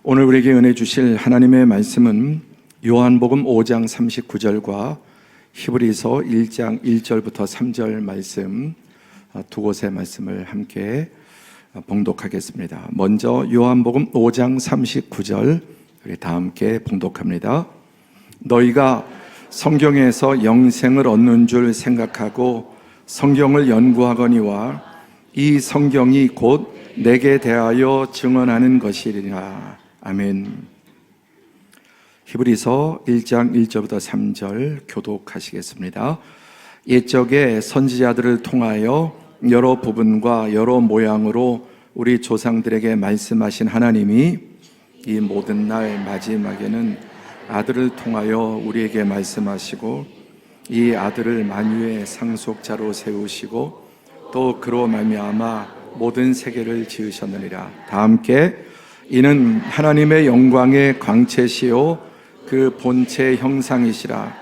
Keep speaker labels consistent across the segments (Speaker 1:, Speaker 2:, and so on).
Speaker 1: 오늘 우리에게 은혜 주실 하나님의 말씀은 요한복음 5장 39절과 히브리서 1장 1절부터 3절 말씀 두 곳의 말씀을 함께 봉독하겠습니다. 먼저 요한복음 5장 39절 우리 다 함께 봉독합니다. 너희가 성경에서 영생을 얻는 줄 생각하고 성경을 연구하거니와 이 성경이 곧 내게 대하여 증언하는 것이리라. 아멘. 히브리서 1장 1절부터 3절 교독하시겠습니다. 옛적에 선지자들을 통하여 여러 부분과 여러 모양으로 우리 조상들에게 말씀하신 하나님이 이 모든 날 마지막에는 아들을 통하여 우리에게 말씀하시고 이 아들을 만유의 상속자로 세우시고 또 그로 말미암아 모든 세계를 지으셨느니라. 다 함께 이는 하나님의 영광의 광채시요 그 본체 형상이시라.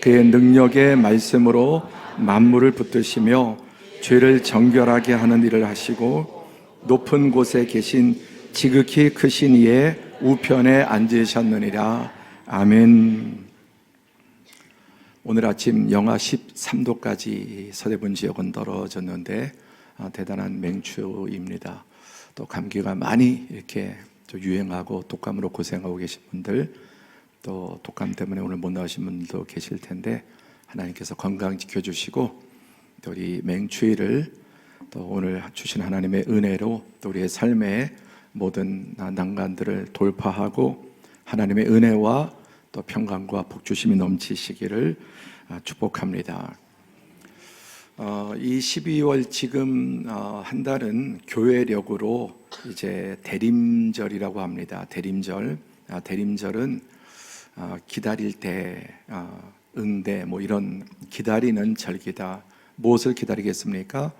Speaker 1: 그의 능력의 말씀으로 만물을 붙드시며 죄를 정결하게 하는 일을 하시고 높은 곳에 계신 지극히 크신 이의 우편에 앉으셨느니라. 아멘. 오늘 아침 영하 13도까지 서대문 지역은 떨어졌는데 대단한 맹추입니다. 또 감기가 많이 이렇게 유행하고 독감으로 고생하고 계신 분들, 또 독감 때문에 오늘 못 나오신 분들도 계실 텐데 하나님께서 건강 지켜주시고 또 우리 맹추위를 또 오늘 주신 하나님의 은혜로 또 우리의 삶의 모든 난관들을 돌파하고 하나님의 은혜와 또 평강과 복주심이 넘치시기를 축복합니다. 이 12월 지금 한 달은 교회력으로 이제 대림절이라고 합니다. 대림절. 대림절은 기다릴 때 응대 뭐 이런 기다리는 절기다. 무엇을 기다리겠습니까?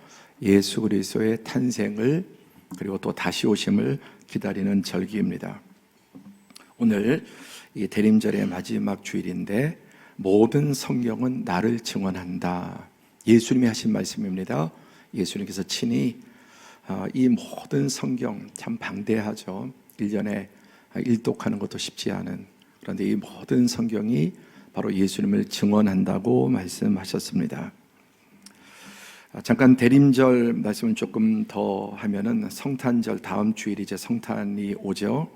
Speaker 1: 예수 그리스도의 탄생을 그리고 또 다시 오심을 기다리는 절기입니다. 오늘 이 대림절의 마지막 주일인데 모든 성경은 나를 증언한다. 예수님이 하신 말씀입니다. 예수님께서 친히 이 모든 성경 참 방대하죠. 1년에 일독하는 것도 쉽지 않은, 그런데 이 모든 성경이 바로 예수님을 증언한다고 말씀하셨습니다. 잠깐 대림절 말씀을 조금 더 하면은 성탄절 다음 주일 이제 성탄이 오죠.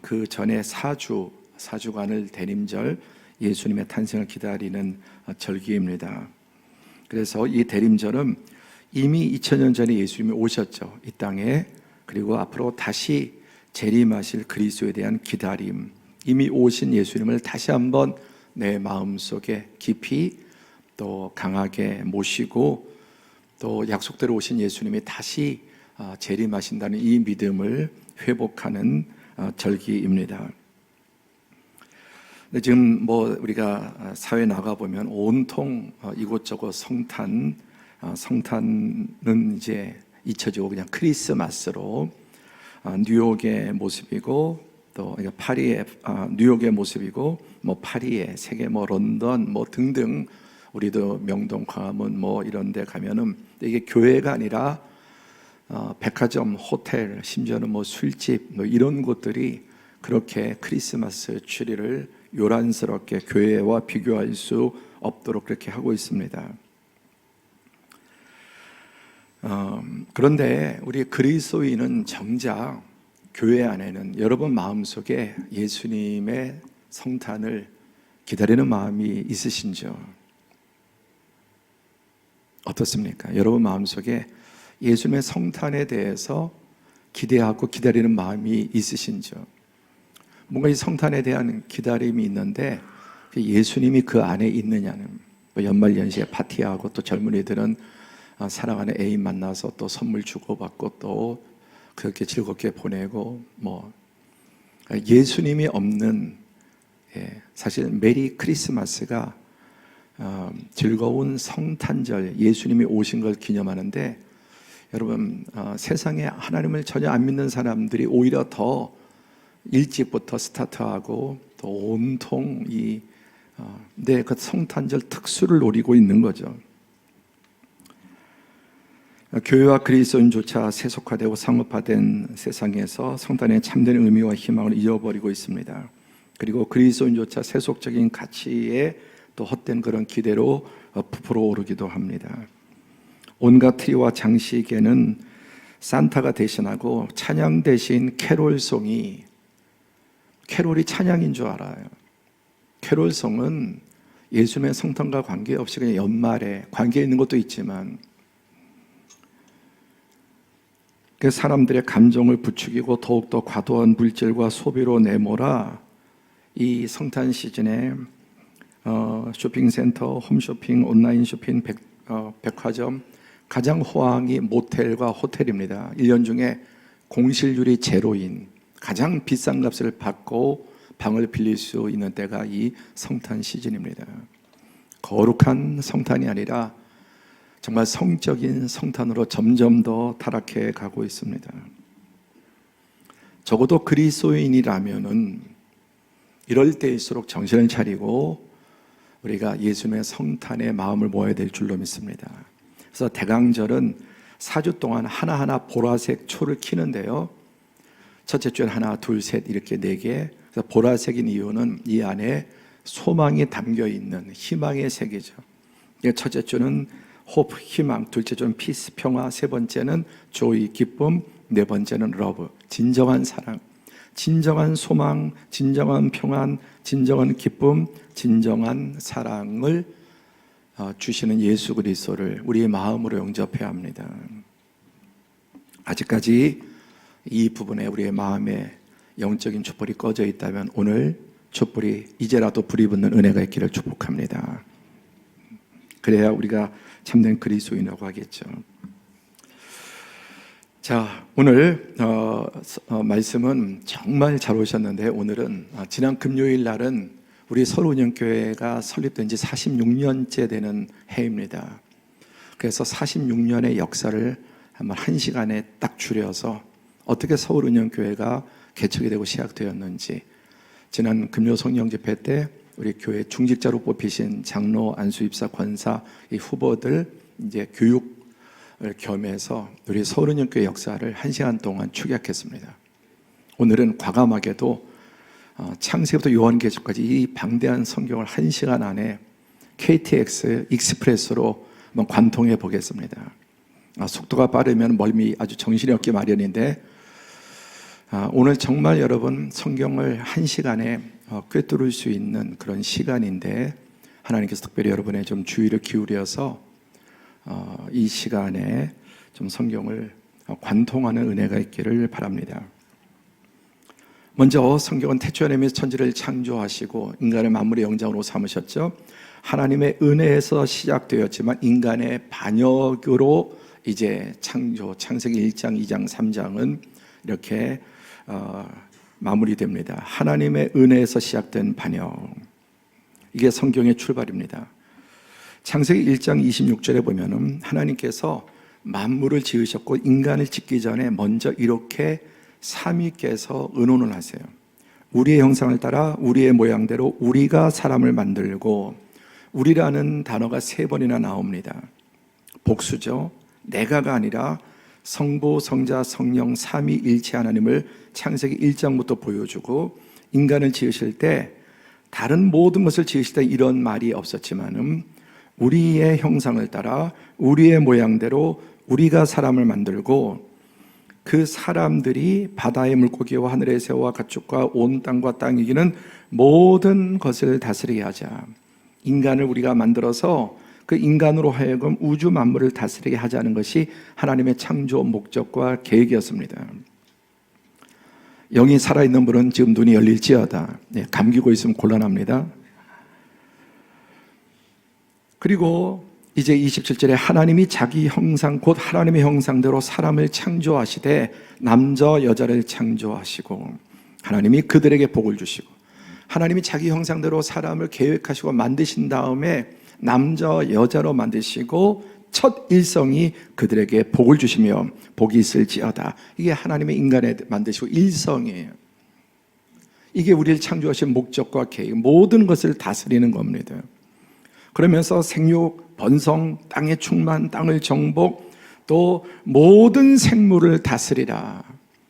Speaker 1: 그 전에 사주간을 대림절 예수님의 탄생을 기다리는 절기입니다. 그래서 이 대림절은 이미 2000년 전에 예수님이 오셨죠. 이 땅에. 그리고 앞으로 다시 재림하실 그리스도에 대한 기다림, 이미 오신 예수님을 다시 한번 내 마음속에 깊이 또 강하게 모시고 또 약속대로 오신 예수님이 다시 재림하신다는 이 믿음을 회복하는 절기입니다. 지금 뭐 우리가 사회에 나가 보면 온통 이곳저곳 성탄은 이제 잊혀지고 그냥 크리스마스로 뉴욕의 모습이고 또 파리의 뉴욕의 모습이고 뭐 파리의 세계 뭐 런던 뭐 등등 우리도 명동 광화문 뭐 이런 데 가면은 이게 교회가 아니라 백화점, 호텔, 심지어는 뭐 술집 뭐 이런 곳들이 그렇게 크리스마스 추리를 요란스럽게 교회와 비교할 수 없도록 그렇게 하고 있습니다. 그런데 우리 그리스도인은 정작 교회 안에는 여러분 마음속에 예수님의 성탄을 기다리는 마음이 있으신지요? 어떻습니까? 여러분 마음속에 예수님의 성탄에 대해서 기대하고 기다리는 마음이 있으신지요? 뭔가 이 성탄에 대한 기다림이 있는데 예수님이 그 안에 있느냐는, 연말연시에 파티하고 또 젊은이들은 사랑하는 애인 만나서 또 선물 주고받고 또 그렇게 즐겁게 보내고 뭐 예수님이 없는, 사실 메리 크리스마스가 즐거운 성탄절, 예수님이 오신 걸 기념하는데 여러분 세상에 하나님을 전혀 안 믿는 사람들이 오히려 더 일찍부터 스타트하고 또 온통 그 성탄절 특수를 노리고 있는 거죠. 교회와 그리스도인조차 세속화되고 상업화된 세상에서 성탄의 참된 의미와 희망을 잃어버리고 있습니다. 그리고 그리스도인조차 세속적인 가치에 또 헛된 그런 기대로 부풀어 오르기도 합니다. 온갖 트리와 장식에는 산타가 대신하고 찬양 대신 캐롤송이, 캐롤이 찬양인 줄 알아요. 캐롤송은 예수님의 성탄과 관계없이 그냥 연말에 관계 있는 것도 있지만 그 사람들의 감정을 부추기고 더욱더 과도한 물질과 소비로 내몰아 이 성탄 시즌에 쇼핑센터, 홈쇼핑, 온라인 쇼핑, 백화점 가장 호황이 모텔과 호텔입니다. 1년 중에 공실률이 제로인 가장 비싼 값을 받고 방을 빌릴 수 있는 때가 이 성탄 시즌입니다. 거룩한 성탄이 아니라 정말 성적인 성탄으로 점점 더 타락해 가고 있습니다. 적어도 그리스도인이라면은 이럴 때일수록 정신을 차리고 우리가 예수님의 성탄에 마음을 모아야 될 줄로 믿습니다. 그래서 대강절은 4주 동안 하나하나 보라색 초를 키는데요. 첫째 주엔 하나, 둘, 셋 이렇게 4개. 그래서 보라색인 이유는 이 안에 소망이 담겨 있는 희망의 색이죠. 첫째 주는 호프, 희망, 둘째 주는 피스, 평화, 세 번째는 조이, 기쁨, 네 번째는 러브, 진정한 사랑, 진정한 소망, 진정한 평안, 진정한 기쁨, 진정한 사랑을 주시는 예수 그리스도를 우리의 마음으로 영접해야 합니다. 아직까지 이 부분에 우리의 마음에 영적인 촛불이 꺼져 있다면 오늘 촛불이 이제라도 불이 붙는 은혜가 있기를 축복합니다. 그래야 우리가 참된 그리스도인이라고 하겠죠. 자, 오늘 말씀은 정말 잘 오셨는데 오늘은 지난 금요일 날은 우리 서울운영교회가 설립된 지 46년째 되는 해입니다. 그래서 46년의 역사를 한번 1시간에 딱 줄여서 어떻게 서울운영교회가 개척이 되고 시작되었는지, 지난 금요 성령 집회 때 우리 교회 중직자로 뽑히신 장로, 안수입사, 권사 이 후보들 이제 교육을 겸해서 우리 서울은영교회 역사를 1시간 동안 축약했습니다. 오늘은 과감하게도 창세부터 요한계시까지 이 방대한 성경을 1시간 안에 KTX 익스프레스로 한번 관통해 보겠습니다. 속도가 빠르면 멀미 아주 정신이 없기 마련인데 오늘 정말 여러분 성경을 1시간에 꿰뚫을 수 있는 그런 시간인데 하나님께서 특별히 여러분의 좀 주의를 기울여서 이 시간에 좀 성경을 관통하는 은혜가 있기를 바랍니다. 먼저 성경은 태초에 하나님이 천지를 창조하시고 인간을 만물의 영장으로 삼으셨죠. 하나님의 은혜에서 시작되었지만 인간의 반역으로 이제 창세기 1장, 2장, 3장은 이렇게 마무리됩니다. 하나님의 은혜에서 시작된 반역, 이게 성경의 출발입니다. 창세기 1장 26절에 보면은 하나님께서 만물을 지으셨고 인간을 짓기 전에 먼저 이렇게 삼위께서 의논을 하세요. 우리의 형상을 따라 우리의 모양대로 우리가 사람을 만들고, 우리라는 단어가 3번이나 나옵니다. 복수죠. 내가가 아니라 성부, 성자, 성령 삼위일체 하나님을 창세기 1장부터 보여주고, 인간을 지으실 때 다른 모든 것을 지으실 때 이런 말이 없었지만은 우리의 형상을 따라 우리의 모양대로 우리가 사람을 만들고 그 사람들이 바다의 물고기와 하늘의 새와 가축과 온 땅과 땅 이기는 모든 것을 다스리게 하자. 인간을 우리가 만들어서 그 인간으로 하여금 우주 만물을 다스리게 하자는 것이 하나님의 창조 목적과 계획이었습니다. 영이 살아있는 분은 지금 눈이 열릴지어다. 감기고 있으면 곤란합니다. 그리고 이제 27절에 하나님이 자기 형상 곧 하나님의 형상대로 사람을 창조하시되 남자 여자를 창조하시고, 하나님이 그들에게 복을 주시고, 하나님이 자기 형상대로 사람을 계획하시고 만드신 다음에 남자 여자로 만드시고 첫 일성이 그들에게 복을 주시며 복이 있을지어다. 이게 하나님의 인간에 만드시고 일성이에요. 이게 우리를 창조하신 목적과 계획, 모든 것을 다스리는 겁니다. 그러면서 생육, 번성, 땅의 충만, 땅을 정복, 또 모든 생물을 다스리라.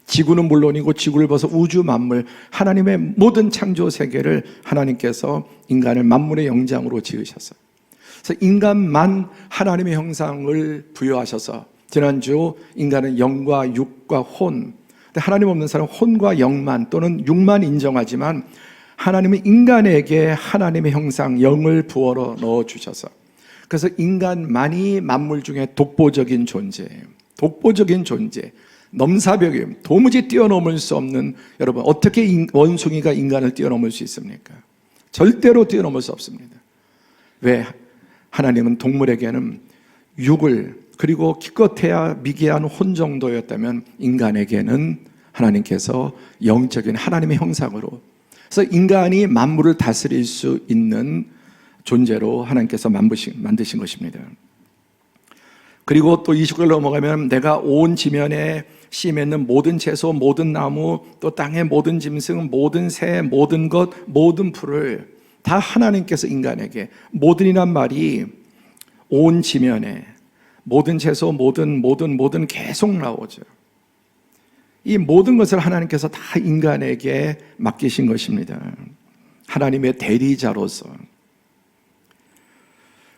Speaker 1: 지구는 물론이고 지구를 벗어 우주 만물, 하나님의 모든 창조 세계를 하나님께서 인간을 만물의 영장으로 지으셔서, 그래서 인간만 하나님의 형상을 부여하셔서, 지난주 인간은 영과 육과 혼, 근데 하나님 없는 사람은 혼과 영만 또는 육만 인정하지만 하나님은 인간에게 하나님의 형상 영을 부어러 넣어주셔서, 그래서 인간만이 만물 중에 독보적인 존재예요. 독보적인 존재, 넘사벽이에요. 도무지 뛰어넘을 수 없는, 여러분 어떻게 원숭이가 인간을 뛰어넘을 수 있습니까? 절대로 뛰어넘을 수 없습니다. 왜? 하나님은 동물에게는 육을, 그리고 기껏해야 미개한 혼 정도였다면 인간에게는 하나님께서 영적인 하나님의 형상으로, 그래서 인간이 만물을 다스릴 수 있는 존재로 하나님께서 만드신 것입니다. 그리고 또 20절 넘어가면 내가 온 지면에 씨 맺는 모든 채소, 모든 나무, 또 땅의 모든 짐승, 모든 새, 모든 것, 모든 풀을 다 하나님께서 인간에게, 모든이란 말이 온 지면에 모든 채소, 모든 계속 나오죠. 이 모든 것을 하나님께서 다 인간에게 맡기신 것입니다. 하나님의 대리자로서.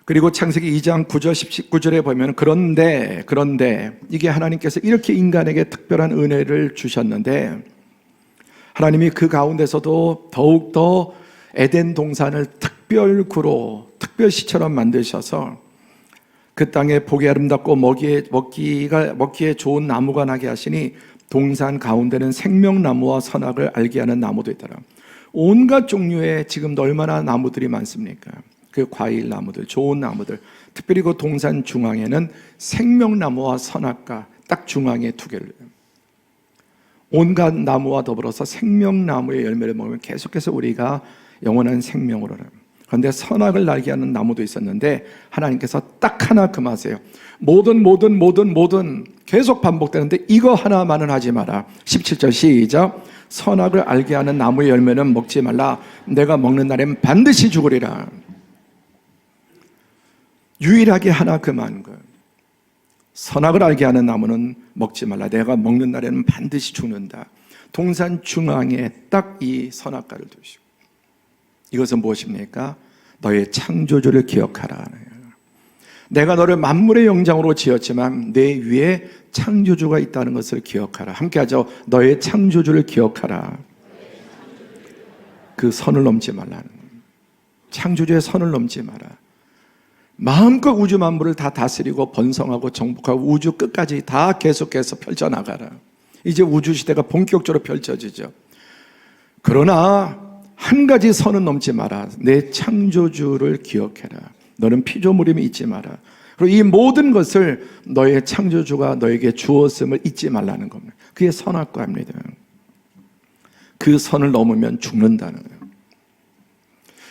Speaker 1: 그리고 창세기 2장 9절 19절에 보면 그런데 이게 하나님께서 이렇게 인간에게 특별한 은혜를 주셨는데, 하나님이 그 가운데서도 더욱더 에덴 동산을 특별구로, 특별시처럼 만드셔서 그 땅에 보기 아름답고 먹기에 좋은 나무가 나게 하시니 동산 가운데는 생명나무와 선악을 알게 하는 나무도 있더라. 온갖 종류의 지금도 얼마나 나무들이 많습니까? 그 과일 나무들, 좋은 나무들, 특별히 그 동산 중앙에는 생명나무와 선악과 딱 중앙에 두 개를, 온갖 나무와 더불어서 생명나무의 열매를 먹으면 계속해서 우리가 영원한 생명으로. 그런데 선악을 알게 하는 나무도 있었는데 하나님께서 딱 하나 금하세요. 모든 계속 반복되는데 이거 하나만은 하지 마라. 17절 시작. 선악을 알게 하는 나무의 열매는 먹지 말라. 내가 먹는 날엔 반드시 죽으리라. 유일하게 하나 금한 거예요. 선악을 알게 하는 나무는 먹지 말라. 내가 먹는 날에는 반드시 죽는다. 동산 중앙에 딱 이 선악과를 두시고, 이것은 무엇입니까? 너의 창조주를 기억하라. 내가 너를 만물의 영장으로 지었지만 내 위에 창조주가 있다는 것을 기억하라. 함께 하죠. 너의 창조주를 기억하라. 그 선을 넘지 말라는 거예요. 창조주의 선을 넘지 마라. 마음껏 우주 만물을 다 다스리고 번성하고 정복하고 우주 끝까지 다 계속해서 펼쳐나가라. 이제 우주 시대가 본격적으로 펼쳐지죠. 그러나 한 가지 선은 넘지 마라. 내 창조주를 기억해라. 너는 피조물임을 잊지 마라. 그리고 이 모든 것을 너의 창조주가 너에게 주었음을 잊지 말라는 겁니다. 그게 선악과입니다. 그 선을 넘으면 죽는다는 거예요.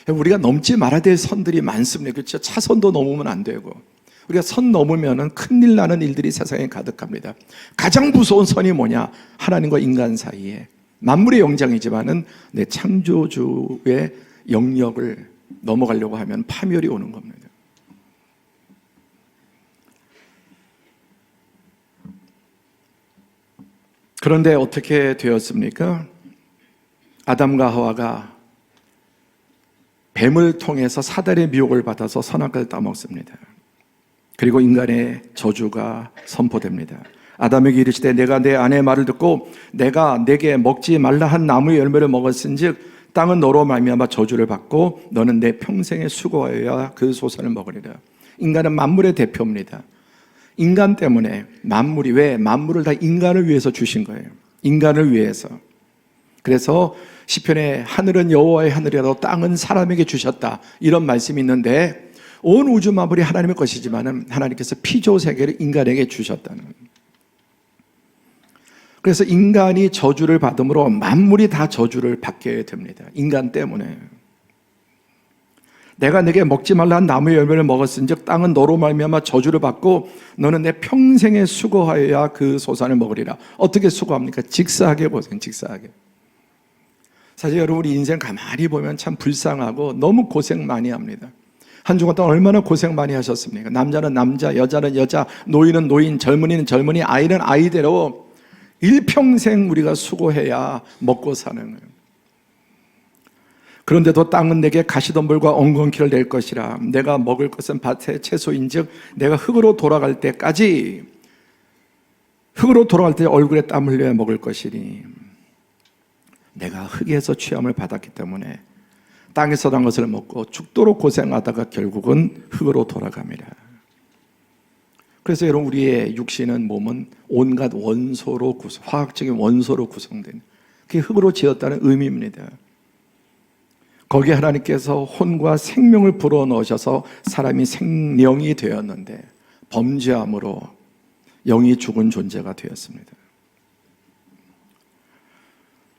Speaker 1: 우리가 넘지 말아야 될 선들이 많습니다. 그렇죠? 차선도 넘으면 안 되고, 우리가 선 넘으면 큰일 나는 일들이 세상에 가득합니다. 가장 무서운 선이 뭐냐? 하나님과 인간 사이에 만물의 영장이지만은 내 창조주의 영역을 넘어가려고 하면 파멸이 오는 겁니다. 그런데 어떻게 되었습니까? 아담과 하와가 뱀을 통해서 사단의 미혹을 받아서 선악과를 따먹습니다. 그리고 인간의 저주가 선포됩니다. 아담에게 이르시되 내가 내 아내의 말을 듣고 내가 내게 먹지 말라 한 나무의 열매를 먹었은즉 땅은 너로 말미암아 저주를 받고 너는 내 평생에 수고하여야 그 소산을 먹으리라. 인간은 만물의 대표입니다. 인간 때문에 만물이, 왜? 만물을 다 인간을 위해서 주신 거예요. 인간을 위해서. 그래서 시편에 하늘은 여호와의 하늘이라도 땅은 사람에게 주셨다, 이런 말씀이 있는데, 온 우주 만물이 하나님의 것이지만은 하나님께서 피조 세계를 인간에게 주셨다는 거예요. 그래서 인간이 저주를 받음으로 만물이 다 저주를 받게 됩니다. 인간 때문에. 내가 내게 먹지 말라 한 나무의 열매를 먹었은즉 땅은 너로 말미암아 저주를 받고 너는 내 평생에 수고하여야 그 소산을 먹으리라. 어떻게 수고합니까? 직사하게 보세요. 직사하게. 사실 여러분, 우리 인생 가만히 보면 참 불쌍하고 너무 고생 많이 합니다. 한 주간 동안 얼마나 고생 많이 하셨습니까? 남자는 남자, 여자는 여자, 노인은 노인, 젊은이는 젊은이, 아이는 아이대로 일평생 우리가 수고해야 먹고 사는 거예요. 그런데도 땅은 내게 가시덤불과 엉겅퀴를 낼 것이라. 내가 먹을 것은 밭의 채소인즉 내가 흙으로 돌아갈 때까지, 흙으로 돌아갈 때 얼굴에 땀 흘려야 먹을 것이니 내가 흙에서 취함을 받았기 때문에 땅에서 난 것을 먹고 죽도록 고생하다가 결국은 흙으로 돌아갑니다. 그래서 여러분, 우리의 육신은, 몸은 온갖 원소로 화학적인 원소로 구성된, 그게 흙으로 지었다는 의미입니다. 거기에 하나님께서 혼과 생명을 불어넣으셔서 사람이 생명이 되었는데 범죄함으로 영이 죽은 존재가 되었습니다.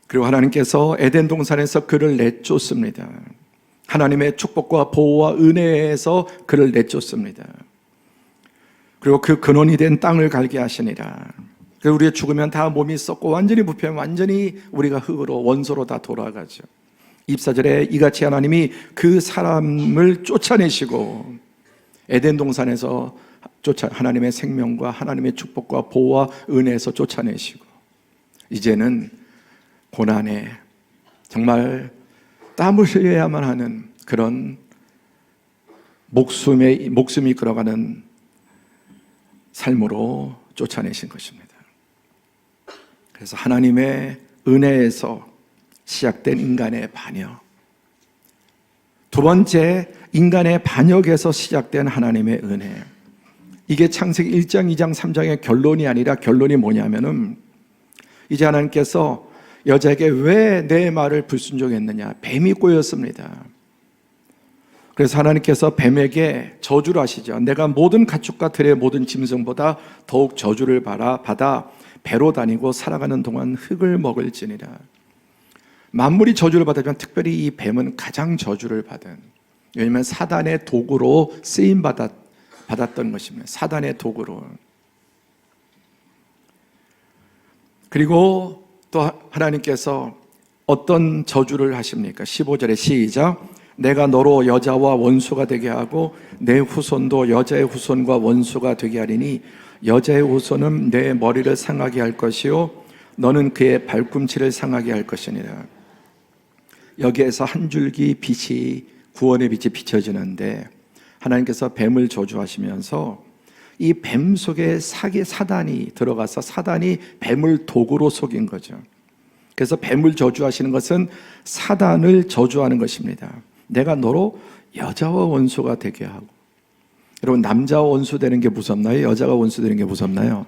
Speaker 1: 그리고 하나님께서 에덴 동산에서 그를 내쫓습니다. 하나님의 축복과 보호와 은혜에서 그를 내쫓습니다. 그리고 그 근원이 된 땅을 갈게 하시니라. 그리고 우리가 죽으면 다 몸이 썩고 완전히 부패하면 완전히 우리가 흙으로, 원소로 다 돌아가죠. 입사절에 이같이 하나님이 그 사람을 쫓아내시고 에덴 동산에서 하나님의 생명과 하나님의 축복과 보호와 은혜에서 쫓아내시고 이제는 고난에 정말 땀을 흘려야만 하는 그런 목숨이 끌어가는 삶으로 쫓아내신 것입니다. 그래서 하나님의 은혜에서 시작된 인간의 반역, 두 번째 인간의 반역에서 시작된 하나님의 은혜, 이게 창세기 1장, 2장, 3장의 결론이 아니라 결론이 뭐냐면은 이제 하나님께서 여자에게 왜 내 말을 불순종했느냐, 뱀이 꼬였습니다. 그래서 하나님께서 뱀에게 저주를 하시죠. 내가 모든 가축과 들의 모든 짐승보다 더욱 저주를 받아 배로 다니고 살아가는 동안 흙을 먹을지니라. 만물이 저주를 받았지만 특별히 이 뱀은 가장 저주를 받은, 왜냐하면 사단의 도구로 쓰임 받았던 것입니다. 사단의 도구로. 그리고 또 하나님께서 어떤 저주를 하십니까? 15절에 시작. 내가 너로 여자와 원수가 되게 하고 내 후손도 여자의 후손과 원수가 되게 하리니 여자의 후손은 내 머리를 상하게 할 것이요 너는 그의 발꿈치를 상하게 할 것이니라. 여기에서 한 줄기 빛이, 구원의 빛이 비춰지는데 하나님께서 뱀을 저주하시면서 이 뱀 속에 사단이 들어가서 사단이 뱀을 도구로 속인 거죠. 그래서 뱀을 저주하시는 것은 사단을 저주하는 것입니다. 내가 너로 여자와 원수가 되게 하고. 여러분, 남자와 원수 되는 게 무섭나요? 여자가 원수 되는 게 무섭나요?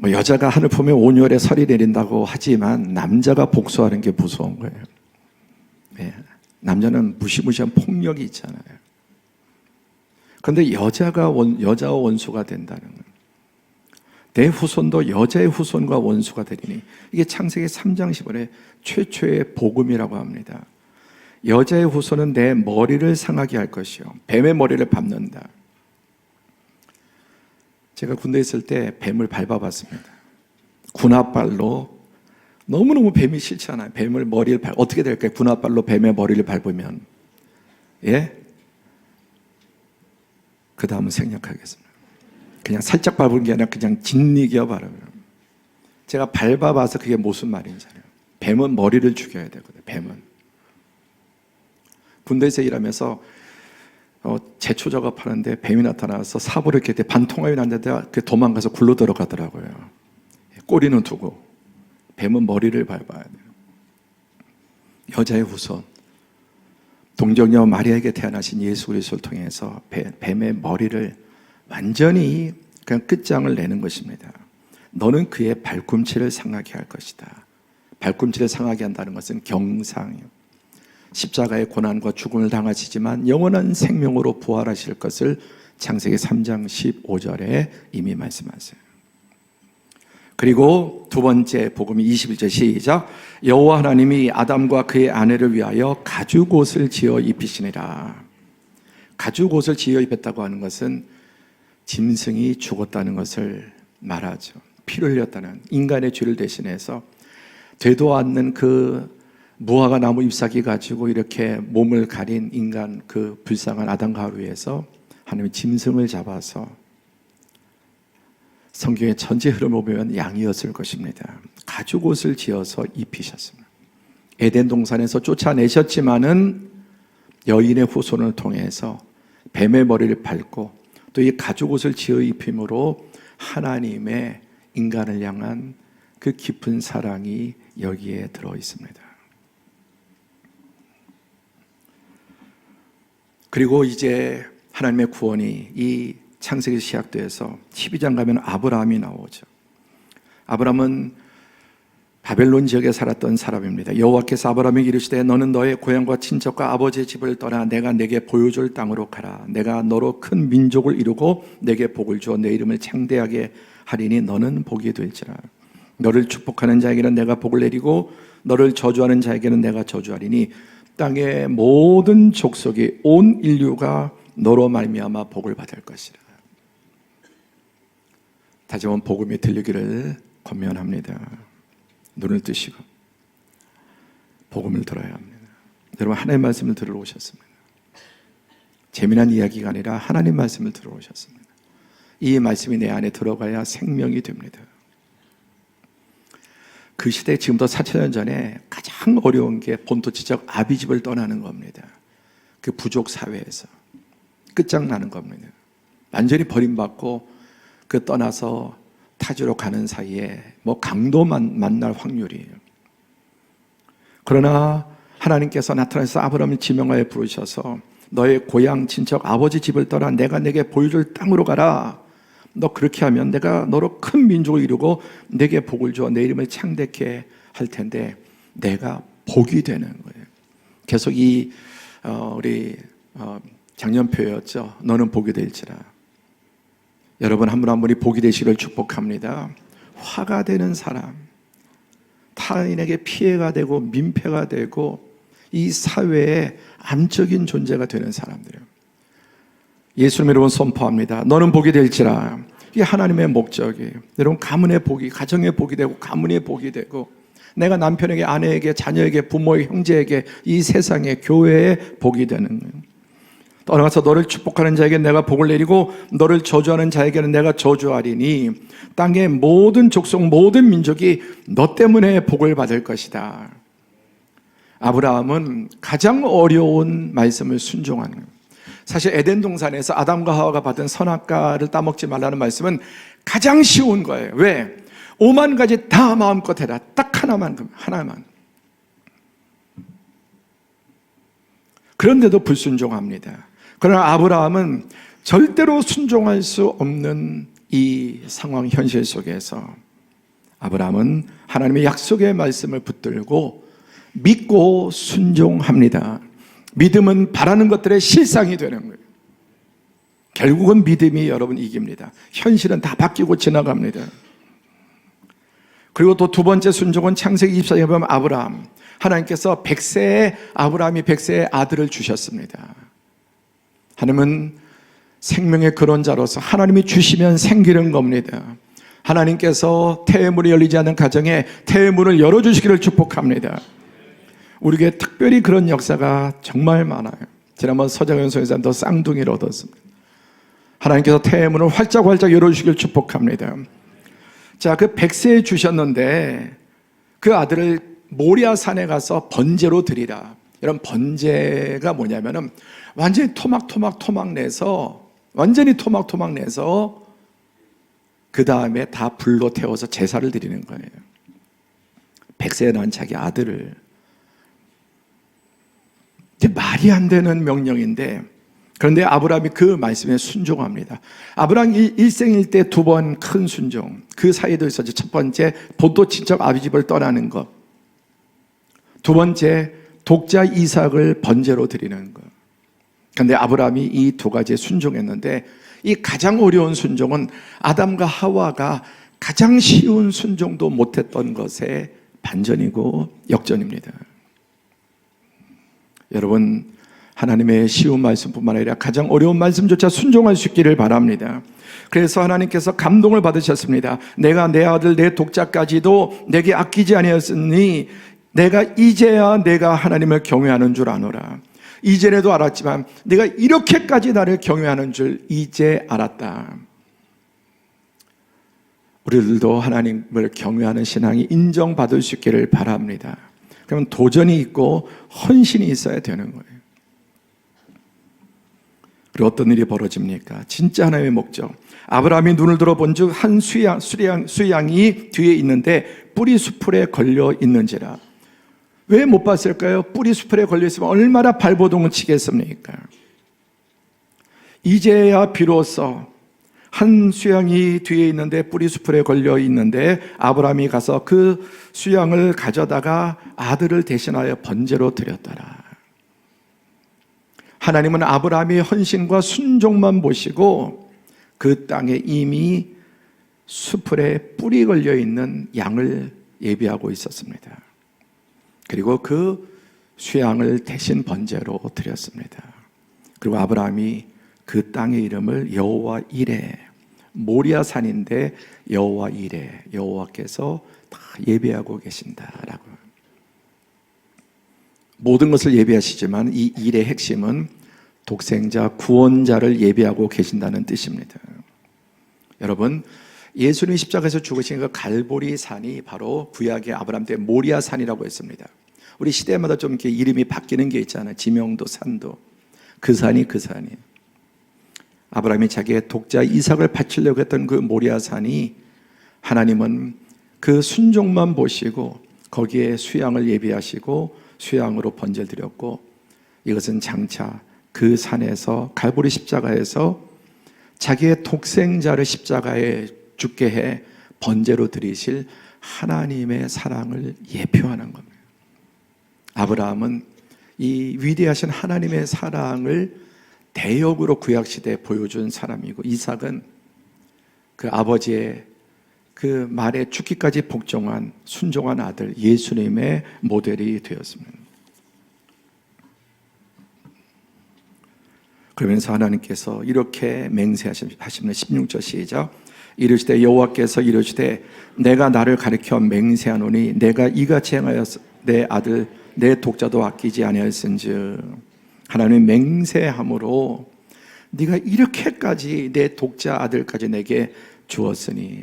Speaker 1: 여자가 하늘 보면 온열에 설이 내린다고 하지만 남자가 복수하는 게 무서운 거예요. 네. 남자는 무시무시한 폭력이 있잖아요. 그런데 여자와 원수가 된다는 거예요. 내 후손도 여자의 후손과 원수가 되리니, 이게 창세기 3장 10절의 최초의 복음이라고 합니다. 여자의 후손은 내 머리를 상하게 할 것이요 뱀의 머리를 밟는다. 제가 군대에 있을 때 뱀을 밟아봤습니다. 군홧발로. 너무너무 뱀이 싫지 않아요. 뱀을 머리를 어떻게 될까요? 군홧발로 뱀의 머리를 밟으면. 예? 그 다음은 생략하겠습니다. 그냥 살짝 밟은 게 아니라 그냥 짓이겨 바르면. 제가 밟아봐서 그게 무슨 말인지 알아요. 뱀은 머리를 죽여야 되거든요. 뱀은. 군대에서 일하면서 제초 작업하는데 뱀이 나타나서 사부를 이렇게 반통하게 났는데 도망가서 굴러 들어가더라고요. 꼬리는 두고. 뱀은 머리를 밟아야 돼요. 여자의 후손, 동정녀 마리아에게 태어나신 예수 그리스도를 통해서 뱀의 머리를 완전히 그냥 끝장을 내는 것입니다. 너는 그의 발꿈치를 상하게 할 것이다. 발꿈치를 상하게 한다는 것은 경상이요. 십자가의 고난과 죽음을 당하시지만 영원한 생명으로 부활하실 것을 창세기 3장 15절에 이미 말씀하세요. 그리고 두 번째 복음이 21절 시작. 여호와 하나님이 아담과 그의 아내를 위하여 가죽옷을 지어 입히시니라. 가죽옷을 지어 입혔다고 하는 것은 짐승이 죽었다는 것을 말하죠. 피를 흘렸다는, 인간의 죄를 대신해서 되도 않는 그 무화과 나무 잎사귀 가지고 이렇게 몸을 가린 인간, 그 불쌍한 아담과 하와 위에서 하나님이 짐승을 잡아서, 성경의 전체 흐름을 보면 양이었을 것입니다. 가죽옷을 지어서 입히셨습니다. 에덴 동산에서 쫓아내셨지만은 여인의 후손을 통해서 뱀의 머리를 밟고 또 이 가죽옷을 지어 입힘으로 하나님의 인간을 향한 그 깊은 사랑이 여기에 들어 있습니다. 그리고 이제 하나님의 구원이 이 창세기 시작돼서 12장 가면 아브라함이 나오죠. 아브라함은 바벨론 지역에 살았던 사람입니다. 여호와께서 아브라함에게 이르시되 너는 너의 고향과 친척과 아버지의 집을 떠나 내가 내게 보여줄 땅으로 가라. 내가 너로 큰 민족을 이루고 내게 복을 주어 내 이름을 창대하게 하리니 너는 복이 될지라. 너를 축복하는 자에게는 내가 복을 내리고 너를 저주하는 자에게는 내가 저주하리니 땅의 모든 족속이 온 인류가 너로 말미암아 복을 받을 것이라. 다시 한번 복음이 들리기를 권면합니다. 눈을 뜨시고 복음을 들어야 합니다. 여러분, 하나님의 말씀을 들으러 오셨습니다. 재미난 이야기가 아니라 하나님 말씀을 들으러 오셨습니다. 이 말씀이 내 안에 들어가야 생명이 됩니다. 그 시대, 지금부터 4,000년 전에 가장 어려운 게 본토지적 아비집을 떠나는 겁니다. 그 부족 사회에서 끝장나는 겁니다. 완전히 버림받고 그 떠나서 타지로 가는 사이에 뭐 강도만 만날 확률이에요. 그러나 하나님께서 나타나서 아브라함을 지명하여 부르셔서 너의 고향 친척 아버지 집을 떠나 내가 내게 보여줄 땅으로 가라. 너 그렇게 하면 내가 너로 큰 민족을 이루고 내게 복을 주어 내 이름을 창대케 할 텐데 내가 복이 되는 거예요. 계속 우리 작년표였죠. 너는 복이 될지라. 여러분 한 분 한 분이 복이 되시기를 축복합니다. 화가 되는 사람, 타인에게 피해가 되고 민폐가 되고 이 사회의 암적인 존재가 되는 사람들이에요. 예수님 여러분 선포합니다. 너는 복이 될지라. 이게 하나님의 목적이에요. 여러분 가문의 복이 가정의 복이 되고 가문의 복이 되고 내가 남편에게 아내에게 자녀에게 부모에게 형제에게 이 세상의 교회의 복이 되는 거예요. 떠나가서 너를 축복하는 자에게 내가 복을 내리고 너를 저주하는 자에게는 내가 저주하리니 땅의 모든 족속 모든 민족이 너 때문에 복을 받을 것이다. 아브라함은 가장 어려운 말씀을 순종하는 거예요. 사실 에덴 동산에서 아담과 하와가 받은 선악과를 따먹지 말라는 말씀은 가장 쉬운 거예요. 왜? 5만 가지 다 마음껏 해라. 딱 하나만. 그런데도 불순종합니다. 그러나 아브라함은 절대로 순종할 수 없는 이 상황 현실 속에서 아브라함은 하나님의 약속의 말씀을 붙들고 믿고 순종합니다. 믿음은 바라는 것들의 실상이 되는 거예요. 결국은 믿음이 여러분 이깁니다. 현실은 다 바뀌고 지나갑니다. 그리고 또 두 번째 순종은 창세기 24장에 보면 아브라함, 하나님께서 아브라함이 100세의 아들을 주셨습니다. 하나님은 생명의 근원자로서 하나님이 주시면 생기는 겁니다. 하나님께서 태의 문이 열리지 않는 가정에 태의 문을 열어주시기를 축복합니다. 우리에게 특별히 그런 역사가 정말 많아요. 지난번 서장현소에서 더 쌍둥이를 얻었습니다. 하나님께서 태의 문을 활짝 열어주시기를 축복합니다. 자, 그 100세에 주셨는데 그 아들을 모리아 산에 가서 번제로 드리라. 이런 번제가 뭐냐면은 완전히 토막 내서 그 다음에 다 불로 태워서 제사를 드리는 거예요. 100세에 낳은 자기 아들을. 말이 안 되는 명령인데 그런데 아브라함이 그 말씀에 순종합니다. 아브라함 일생일 때 두 번 큰 순종, 그 사이도 있었죠. 첫 번째 본토 친척 아비집을 떠나는 것, 두 번째 독자 이삭을 번제로 드리는 것. 그런데 아브라함이 이 두 가지에 순종했는데 이 가장 어려운 순종은 아담과 하와가 가장 쉬운 순종도 못했던 것의 반전이고 역전입니다. 여러분, 하나님의 쉬운 말씀뿐만 아니라 가장 어려운 말씀조차 순종할 수 있기를 바랍니다. 그래서 하나님께서 감동을 받으셨습니다. 내가 내 아들 내 독자까지도 내게 아끼지 아니하였으니 내가 이제야 내가 하나님을 경외하는 줄 아노라. 이전에도 알았지만 내가 이렇게까지 나를 경외하는 줄 이제 알았다. 우리들도 하나님을 경외하는 신앙이 인정받을 수 있기를 바랍니다. 그러면 도전이 있고 헌신이 있어야 되는 거예요. 그리고 어떤 일이 벌어집니까? 진짜 하나님의 목적. 아브라함이 눈을 들어본 즉 한 수양이 뒤에 있는데 뿌리 수풀에 걸려 있는지라. 왜 못 봤을까요? 뿌리 수풀에 걸려 있으면 얼마나 발버둥을 치겠습니까? 이제야 비로소 한 수양이 뒤에 있는데 뿌리 수풀에 걸려 있는데 아브라함이 가서 그 수양을 가져다가 아들을 대신하여 번제로 드렸더라. 하나님은 아브라함의 헌신과 순종만 보시고 그 땅에 이미 수풀에 뿌리 걸려 있는 양을 예비하고 있었습니다. 그리고 그 수양을 대신 번제로 드렸습니다. 그리고 아브라함이 그 땅의 이름을 여호와 이레, 모리아 산인데 여호와 이레, 여호와께서 다 예비하고 계신다라고. 모든 것을 예비하시지만 이 일의 핵심은 독생자 구원자를 예비하고 계신다는 뜻입니다. 여러분, 예수님이 십자가에서 죽으신 그 갈보리 산이 바로 구약의 아브라함 때 모리아 산이라고 했습니다. 우리 시대마다 좀 이렇게 이름이 바뀌는 게 있잖아요. 지명도 산도. 그 산이 그 산이에요. 아브라함이 자기의 독자 이삭을 바치려고 했던 그 모리아 산이 하나님은 그 순종만 보시고 거기에 수양을 예비하시고 수양으로 번제를 드렸고, 이것은 장차 그 산에서 갈보리 십자가에서 자기의 독생자를 십자가에 죽게 해 번제로 드리실 하나님의 사랑을 예표하는 겁니다. 아브라함은 이 위대하신 하나님의 사랑을 대역으로 구약시대에 보여준 사람이고, 이삭은 그 아버지의 그 말에 죽기까지 복종한 순종한 아들 예수님의 모델이 되었습니다. 그러면서 하나님께서 이렇게 맹세하시는 16절 시작. 이르시되 여호와께서 이르시되 내가 나를 가리켜 맹세하노니 내가 이같이 행하여서 내 아들 내 독자도 아끼지 아니하였은즉. 하나님의 맹세함으로 네가 이렇게까지 내 독자 아들까지 내게 주었으니.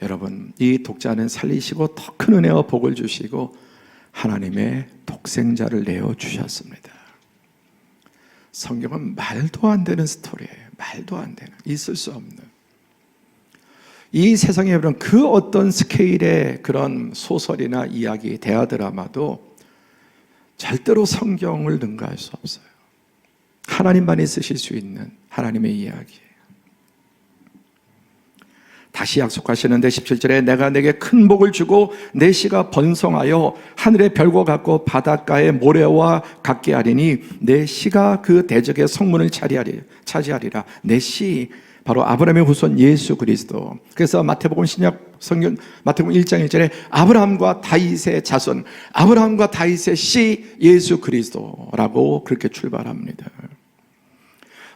Speaker 1: 여러분, 이 독자는 살리시고 더 큰 은혜와 복을 주시고 하나님의 독생자를 내어 주셨습니다. 성경은 말도 안 되는 스토리예요. 말도 안 되는, 있을 수 없는. 이 세상에 여러분 그 어떤 스케일의 그런 소설이나 이야기, 대화 드라마도 절대로 성경을 능가할 수 없어요. 하나님만이 쓰실 수 있는 하나님의 이야기예요. 다시 약속하시는데 17절에 내가 내게 큰 복을 주고 내 씨가 번성하여 하늘의 별과 같고 바닷가의 모래와 같게 하리니 내 씨가 그 대적의 성문을 차지하리라. 내 씨, 바로 아브라함의 후손 예수 그리스도. 그래서 마태복음 신약 성경 마태복음 1장 1절에 아브라함과 다윗의 자손, 아브라함과 다윗의 씨 예수 그리스도라고 그렇게 출발합니다.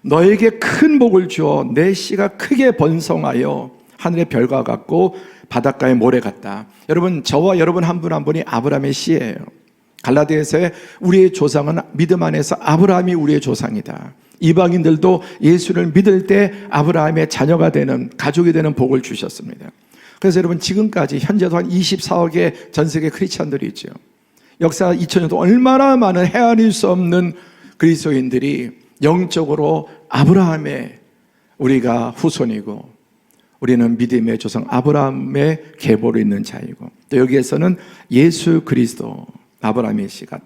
Speaker 1: 너에게 큰 복을 주어 내 씨가 크게 번성하여 하늘의 별과 같고 바닷가의 모래 같다. 여러분, 저와 여러분 한 분 한 분이 아브라함의 씨예요. 갈라디아서에 우리의 조상은 믿음 안에서 아브라함이 우리의 조상이다. 이방인들도 예수를 믿을 때 아브라함의 자녀가 되는, 가족이 되는 복을 주셨습니다. 그래서 여러분, 지금까지 현재도 한 24억의 전 세계 크리스찬들이 있죠. 역사 2000년도 얼마나 많은 헤아릴 수 없는 그리스도인들이 영적으로 아브라함의 우리가 후손이고, 우리는 믿음의 조상 아브라함의 계보로 있는 자이고, 또 여기에서는 예수 그리스도 아브라함의 씨가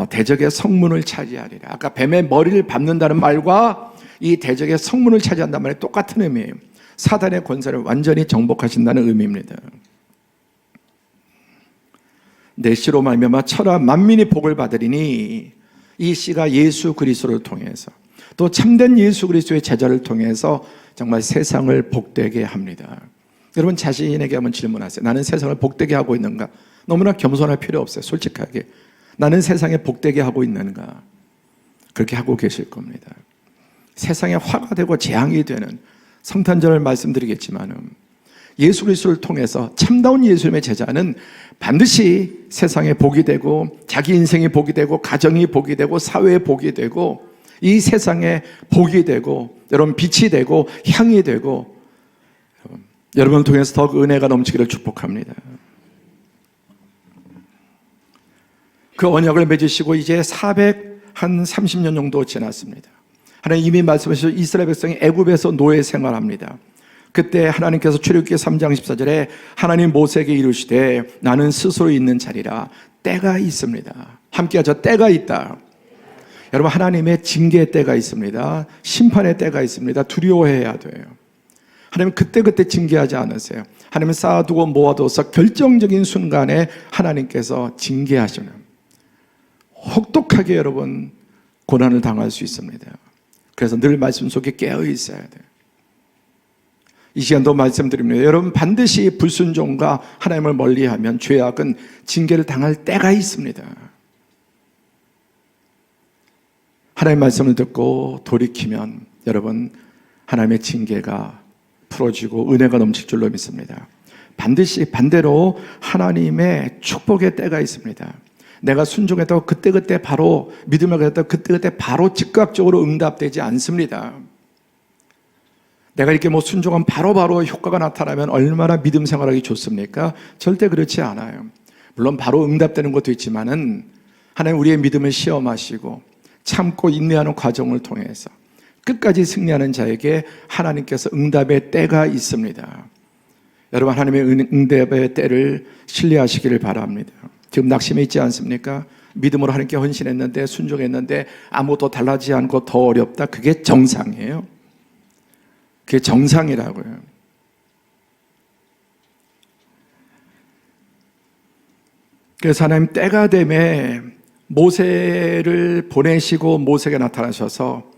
Speaker 1: 대적의 성문을 차지하리라. 아까 뱀의 머리를 밟는다는 말과 이 대적의 성문을 차지한다는 말이 똑같은 의미예요. 사단의 권세를 완전히 정복하신다는 의미입니다. 내 씨로 말미암아 천하 만민이 복을 받으리니, 이 씨가 예수 그리스도를 통해서 또 참된 예수 그리스도의 제자를 통해서 정말 세상을 복되게 합니다. 여러분, 자신에게 한번 질문하세요. 나는 세상을 복되게 하고 있는가? 너무나 겸손할 필요 없어요. 솔직하게. 나는 세상에 복되게 하고 있는가? 그렇게 하고 계실 겁니다. 세상에 화가 되고 재앙이 되는 성탄절을 말씀드리겠지만은 예수 그리스도를 통해서 참다운 예수님의 제자는 반드시 세상에 복이 되고 자기 인생이 복이 되고 가정이 복이 되고 사회에 복이 되고 이 세상에 복이 되고 여러분 빛이 되고 향이 되고 여러분을 통해서 더 은혜가 넘치기를 축복합니다. 그 언약을 맺으시고 이제 430년 정도 지났습니다. 하나님 이미 말씀하셔서 이스라엘 백성이 애굽에서 노예 생활합니다. 그때 하나님께서 출애굽기 3장 14절에 하나님 모세에게 이르시되 나는 스스로 있는 자리라. 때가 있습니다. 함께 하자. 때가 있다. 여러분, 하나님의 징계의 때가 있습니다. 심판의 때가 있습니다. 두려워해야 돼요. 하나님 그때그때 징계하지 않으세요. 하나님은 쌓아두고 모아둬서 결정적인 순간에 하나님께서 징계하시는, 혹독하게 여러분 고난을 당할 수 있습니다. 그래서 늘 말씀 속에 깨어 있어야 돼요. 이 시간도 말씀드립니다. 여러분, 반드시 불순종과 하나님을 멀리하면 죄악은 징계를 당할 때가 있습니다. 하나님의 말씀을 듣고 돌이키면 여러분 하나님의 징계가 풀어지고 은혜가 넘칠 줄로 믿습니다. 반드시 반대로 하나님의 축복의 때가 있습니다. 내가 순종했다고 그때그때 바로 믿음을 가졌다고 그때그때 바로 즉각적으로 응답되지 않습니다. 내가 이렇게 순종하면 바로바로 효과가 나타나면 얼마나 믿음 생활하기 좋습니까? 절대 그렇지 않아요. 물론 바로 응답되는 것도 있지만은 하나님 우리의 믿음을 시험하시고 참고 인내하는 과정을 통해서 끝까지 승리하는 자에게 하나님께서 응답의 때가 있습니다. 여러분, 하나님의 응답의 때를 신뢰하시기를 바랍니다. 지금 낙심해 있지 않습니까? 믿음으로 하나님께 헌신했는데 순종했는데 아무것도 달라지지 않고 더 어렵다. 그게 정상이에요. 그게 정상이라고요. 그래서 하나님 때가 되매 모세를 보내시고 모세가 나타나셔서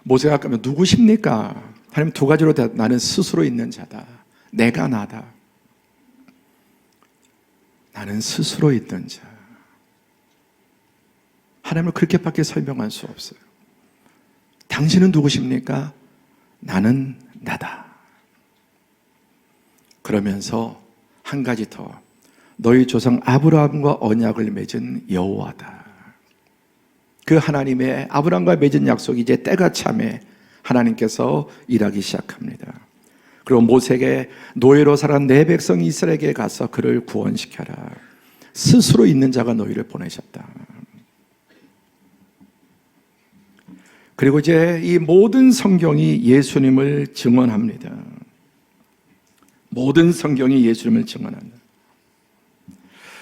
Speaker 1: 모세가 아까 누구십니까? 하나님 두 가지로 나는 스스로 있는 자다. 내가 나다. 나는 스스로 있는 자. 하나님을 그렇게밖에 설명할 수 없어요. 당신은 누구십니까? 나는 나다. 그러면서 한 가지 더, 너희 조상 아브라함과 언약을 맺은 여호와다. 그 하나님의 아브라함과 맺은 약속이 이제 때가 참에 하나님께서 일하기 시작합니다. 그리고 모세에게 노예로 살아간 내 백성 이스라엘에게 가서 그를 구원시켜라. 스스로 있는 자가 너희를 보내셨다. 그리고 이제 이 모든 성경이 예수님을 증언합니다. 모든 성경이 예수님을 증언합니다.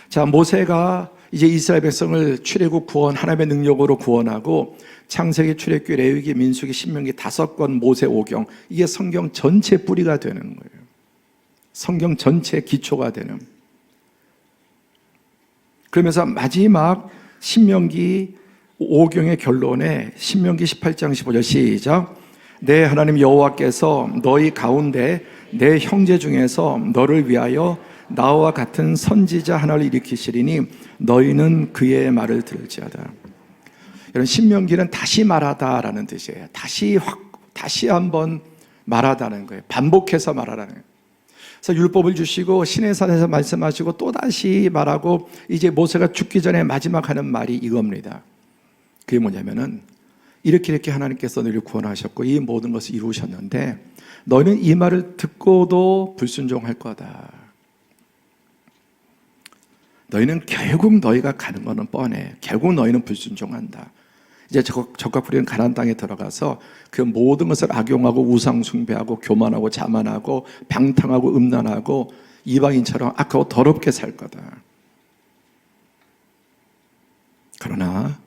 Speaker 1: 자, 모세가 이제 이스라엘 백성을 출애굽 구원, 하나님의 능력으로 구원하고 창세기, 출애굽기, 레위기, 민수기, 신명기 5권 모세 오경, 이게 성경 전체 뿌리가 되는 거예요. 성경 전체 기초가 되는. 그러면서 마지막 신명기 오경의 결론에 신명기 18장 15절 시작. 내 하나님 여호와께서 너희 가운데 내 형제 중에서 너를 위하여 나와 같은 선지자 하나를 일으키시리니 너희는 그의 말을 들을지어다. 여러분, 신명기는 다시 말하다라는 뜻이에요. 다시 한번 말하다는 거예요. 반복해서 말하라는 거예요. 그래서 율법을 주시고 시내산에서 말씀하시고 또 다시 말하고 이제 모세가 죽기 전에 마지막 하는 말이 이겁니다. 그게 뭐냐면은 이렇게 하나님께서 너희를 구원하셨고 이 모든 것을 이루셨는데 너희는 이 말을 듣고도 불순종할 거다. 너희는 결국 너희가 가는 거는 뻔해. 결국 너희는 불순종한다. 이제 적과 부리는 가나안 땅에 들어가서 그 모든 것을 악용하고 우상 숭배하고 교만하고 자만하고 방탕하고 음란하고 이방인처럼 악하고 더럽게 살 거다. 그러나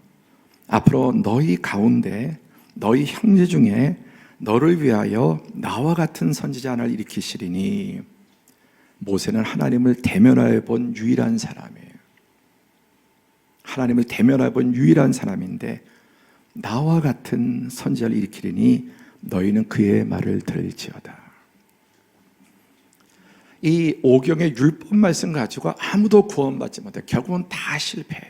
Speaker 1: 앞으로 너희 가운데 너희 형제 중에 너를 위하여 나와 같은 선지자 하나를 일으키시리니 모세는 하나님을 대면하여 본 유일한 사람이에요. 하나님을 대면하여 본 유일한 사람인데 나와 같은 선지자를 일으키리니 너희는 그의 말을 들을지어다. 이 오경의 율법 말씀 가지고 아무도 구원받지 못해. 결국은 다 실패해.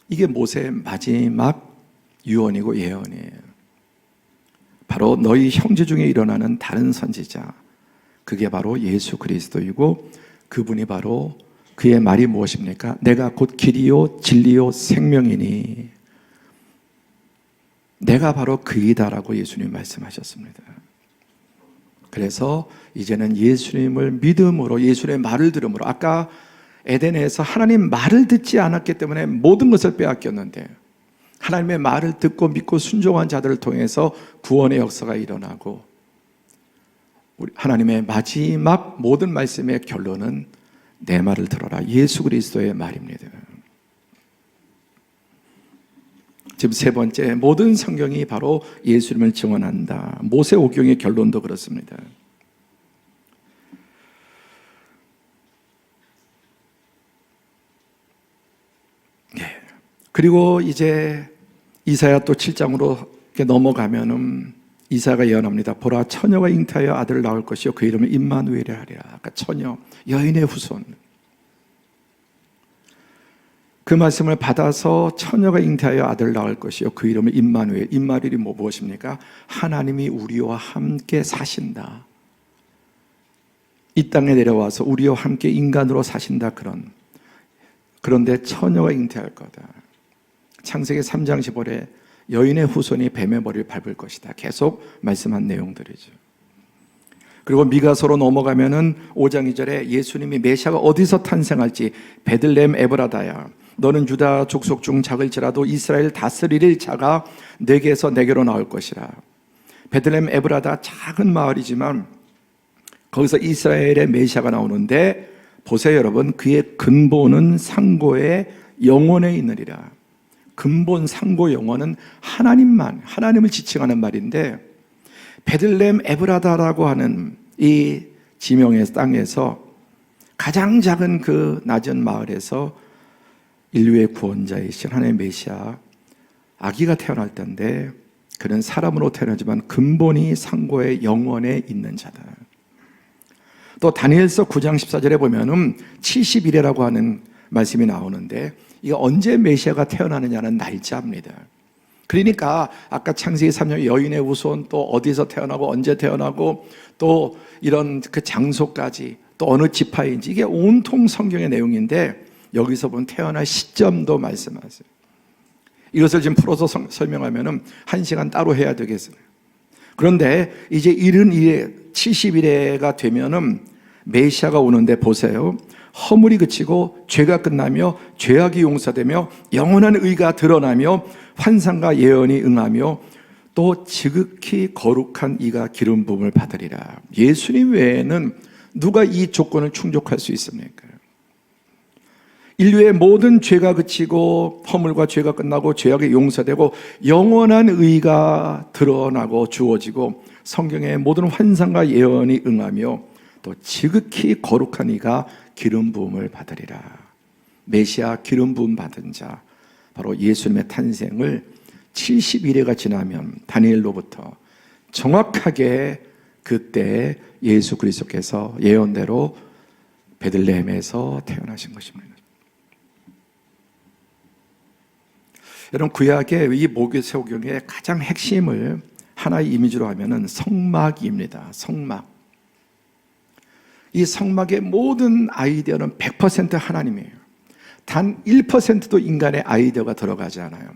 Speaker 1: 이게 모세의 마지막 유언이고 예언이에요. 바로 너희 형제 중에 일어나는 다른 선지자, 그게 바로 예수 그리스도이고 그분이 바로 그의 말이 무엇입니까? 내가 곧 길이요 진리요 생명이니 내가 바로 그이다라고 예수님 말씀하셨습니다. 그래서 이제는 예수님을 믿음으로 예수님의 말을 들음으로 아까 에덴에서 하나님 말을 듣지 않았기 때문에 모든 것을 빼앗겼는데 하나님의 말을 듣고 믿고 순종한 자들을 통해서 구원의 역사가 일어나고 하나님의 마지막 모든 말씀의 결론은 내 말을 들어라 예수 그리스도의 말입니다. 지금 세 번째, 모든 성경이 바로 예수님을 증언한다. 모세오경의 결론도 그렇습니다. 그리고 이제 이사야 또 7장으로 넘어가면은 이사야가 예언합니다. 보라 처녀가 잉태하여 아들을 낳을 것이요 그 이름을 임마누엘이라 하리라. 아까 처녀, 여인의 후손. 그 말씀을 받아서 처녀가 잉태하여 아들을 낳을 것이요 그 이름을 임마누엘. 임마누엘이 무엇입니까? 하나님이 우리와 함께 사신다. 이 땅에 내려와서 우리와 함께 인간으로 사신다. 그런데 처녀가 잉태할 거다. 창세기 3장 15절에 여인의 후손이 뱀의 머리를 밟을 것이다. 계속 말씀한 내용들이죠. 그리고 미가서로 넘어가면은 5장 2절에 예수님이 메시아가 어디서 탄생할지 베들레헴 에브라다야 너는 유다 족속 중 작을지라도 이스라엘 다스릴 자가 내게서 내게로 나올 것이라. 베들레헴 에브라다 작은 마을이지만 거기서 이스라엘의 메시아가 나오는데 보세요 여러분, 그의 근본은 상고의 영원에 있느니라. 근본 상고 영원은 하나님을 지칭하는 말인데 베들레헴 에브라다라고 하는 이 지명의 땅에서 가장 작은 그 낮은 마을에서 인류의 구원자이신 하나님의 메시아 아기가 태어날 때인데 그는 사람으로 태어나지만 근본이 상고의 영원에 있는 자다. 또 다니엘서 9장 14절에 보면은 70일이라고 하는 말씀이 나오는데 이게 언제 메시아가 태어나느냐는 날짜입니다. 그러니까 아까 창세기 3장 여인의 후손 또 어디서 태어나고 언제 태어나고 또 이런 그 장소까지 또 어느 지파인지 이게 온통 성경의 내용인데 여기서 본 태어날 시점도 말씀하세요. 이것을 지금 풀어서 설명하면은 1시간 따로 해야 되겠어요. 그런데 이제 이른 70일에가 되면은 메시아가 오는데 보세요. 허물이 그치고 죄가 끝나며 죄악이 용서되며 영원한 의가 드러나며 환상과 예언이 응하며 또 지극히 거룩한 이가 기름 부음을 받으리라. 예수님 외에는 누가 이 조건을 충족할 수 있습니까? 인류의 모든 죄가 그치고 허물과 죄가 끝나고 죄악이 용서되고 영원한 의가 드러나고 주어지고 성경의 모든 환상과 예언이 응하며 또 지극히 거룩한 이가 기름 부음을 받으리라. 메시아 기름 부음 받은 자 바로 예수님의 탄생을 70일회가 지나면 다니엘로부터 정확하게 그때 예수 그리스도께서 예언대로 베들레헴에서 태어나신 것입니다. 여러분 구약의 이 모세오경의 가장 핵심을 하나의 이미지로 하면은 성막입니다. 성막. 이 성막의 모든 아이디어는 100% 하나님이에요. 단 1%도 인간의 아이디어가 들어가지 않아요.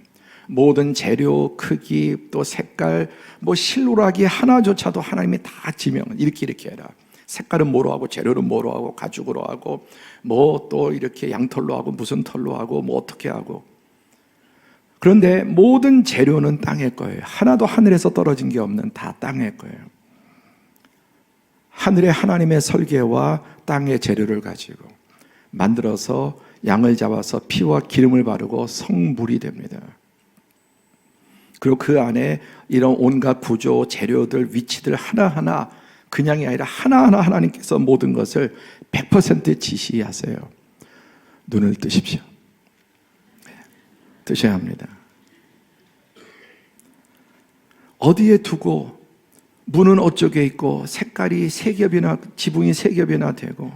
Speaker 1: 모든 재료, 크기, 또 색깔, 실로라기 하나조차도 하나님이 다 지명을 이렇게 해라. 색깔은 뭐로 하고 재료는 뭐로 하고 가죽으로 하고 또 이렇게 양털로 하고 무슨 털로 하고 어떻게 하고. 그런데 모든 재료는 땅의 거예요. 하나도 하늘에서 떨어진 게 없는 다 땅의 거예요. 하늘의 하나님의 설계와 땅의 재료를 가지고 만들어서 양을 잡아서 피와 기름을 바르고 성물이 됩니다. 그리고 그 안에 이런 온갖 구조, 재료들, 위치들 하나하나 그냥이 아니라 하나하나 하나님께서 모든 것을 100% 지시하세요. 눈을 뜨십시오. 뜨셔야 합니다. 어디에 두고 문은 어쩌게 있고 색깔이 세 겹이나 지붕이 세 겹이나 되고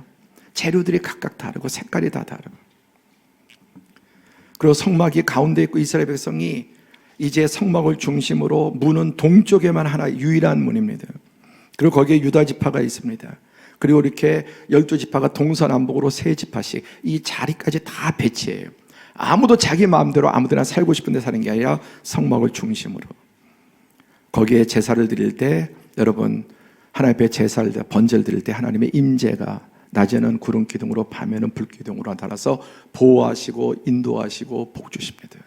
Speaker 1: 재료들이 각각 다르고 색깔이 다 다르고 그리고 성막이 가운데 있고 이스라엘 백성이 이제 성막을 중심으로 문은 동쪽에만 하나 유일한 문입니다. 그리고 거기에 유다 지파가 있습니다. 그리고 이렇게 12지파가 동서남북으로 3지파씩 이 자리까지 다 배치해요. 아무도 자기 마음대로 아무데나 살고 싶은 데 사는 게 아니라 성막을 중심으로. 거기에 제사를 드릴 때 여러분, 하나님 앞에 제사를 번제를 드릴 때 하나님의 임재가 낮에는 구름 기둥으로 밤에는 불 기둥으로 나타나서 보호하시고 인도하시고 복 주십니다.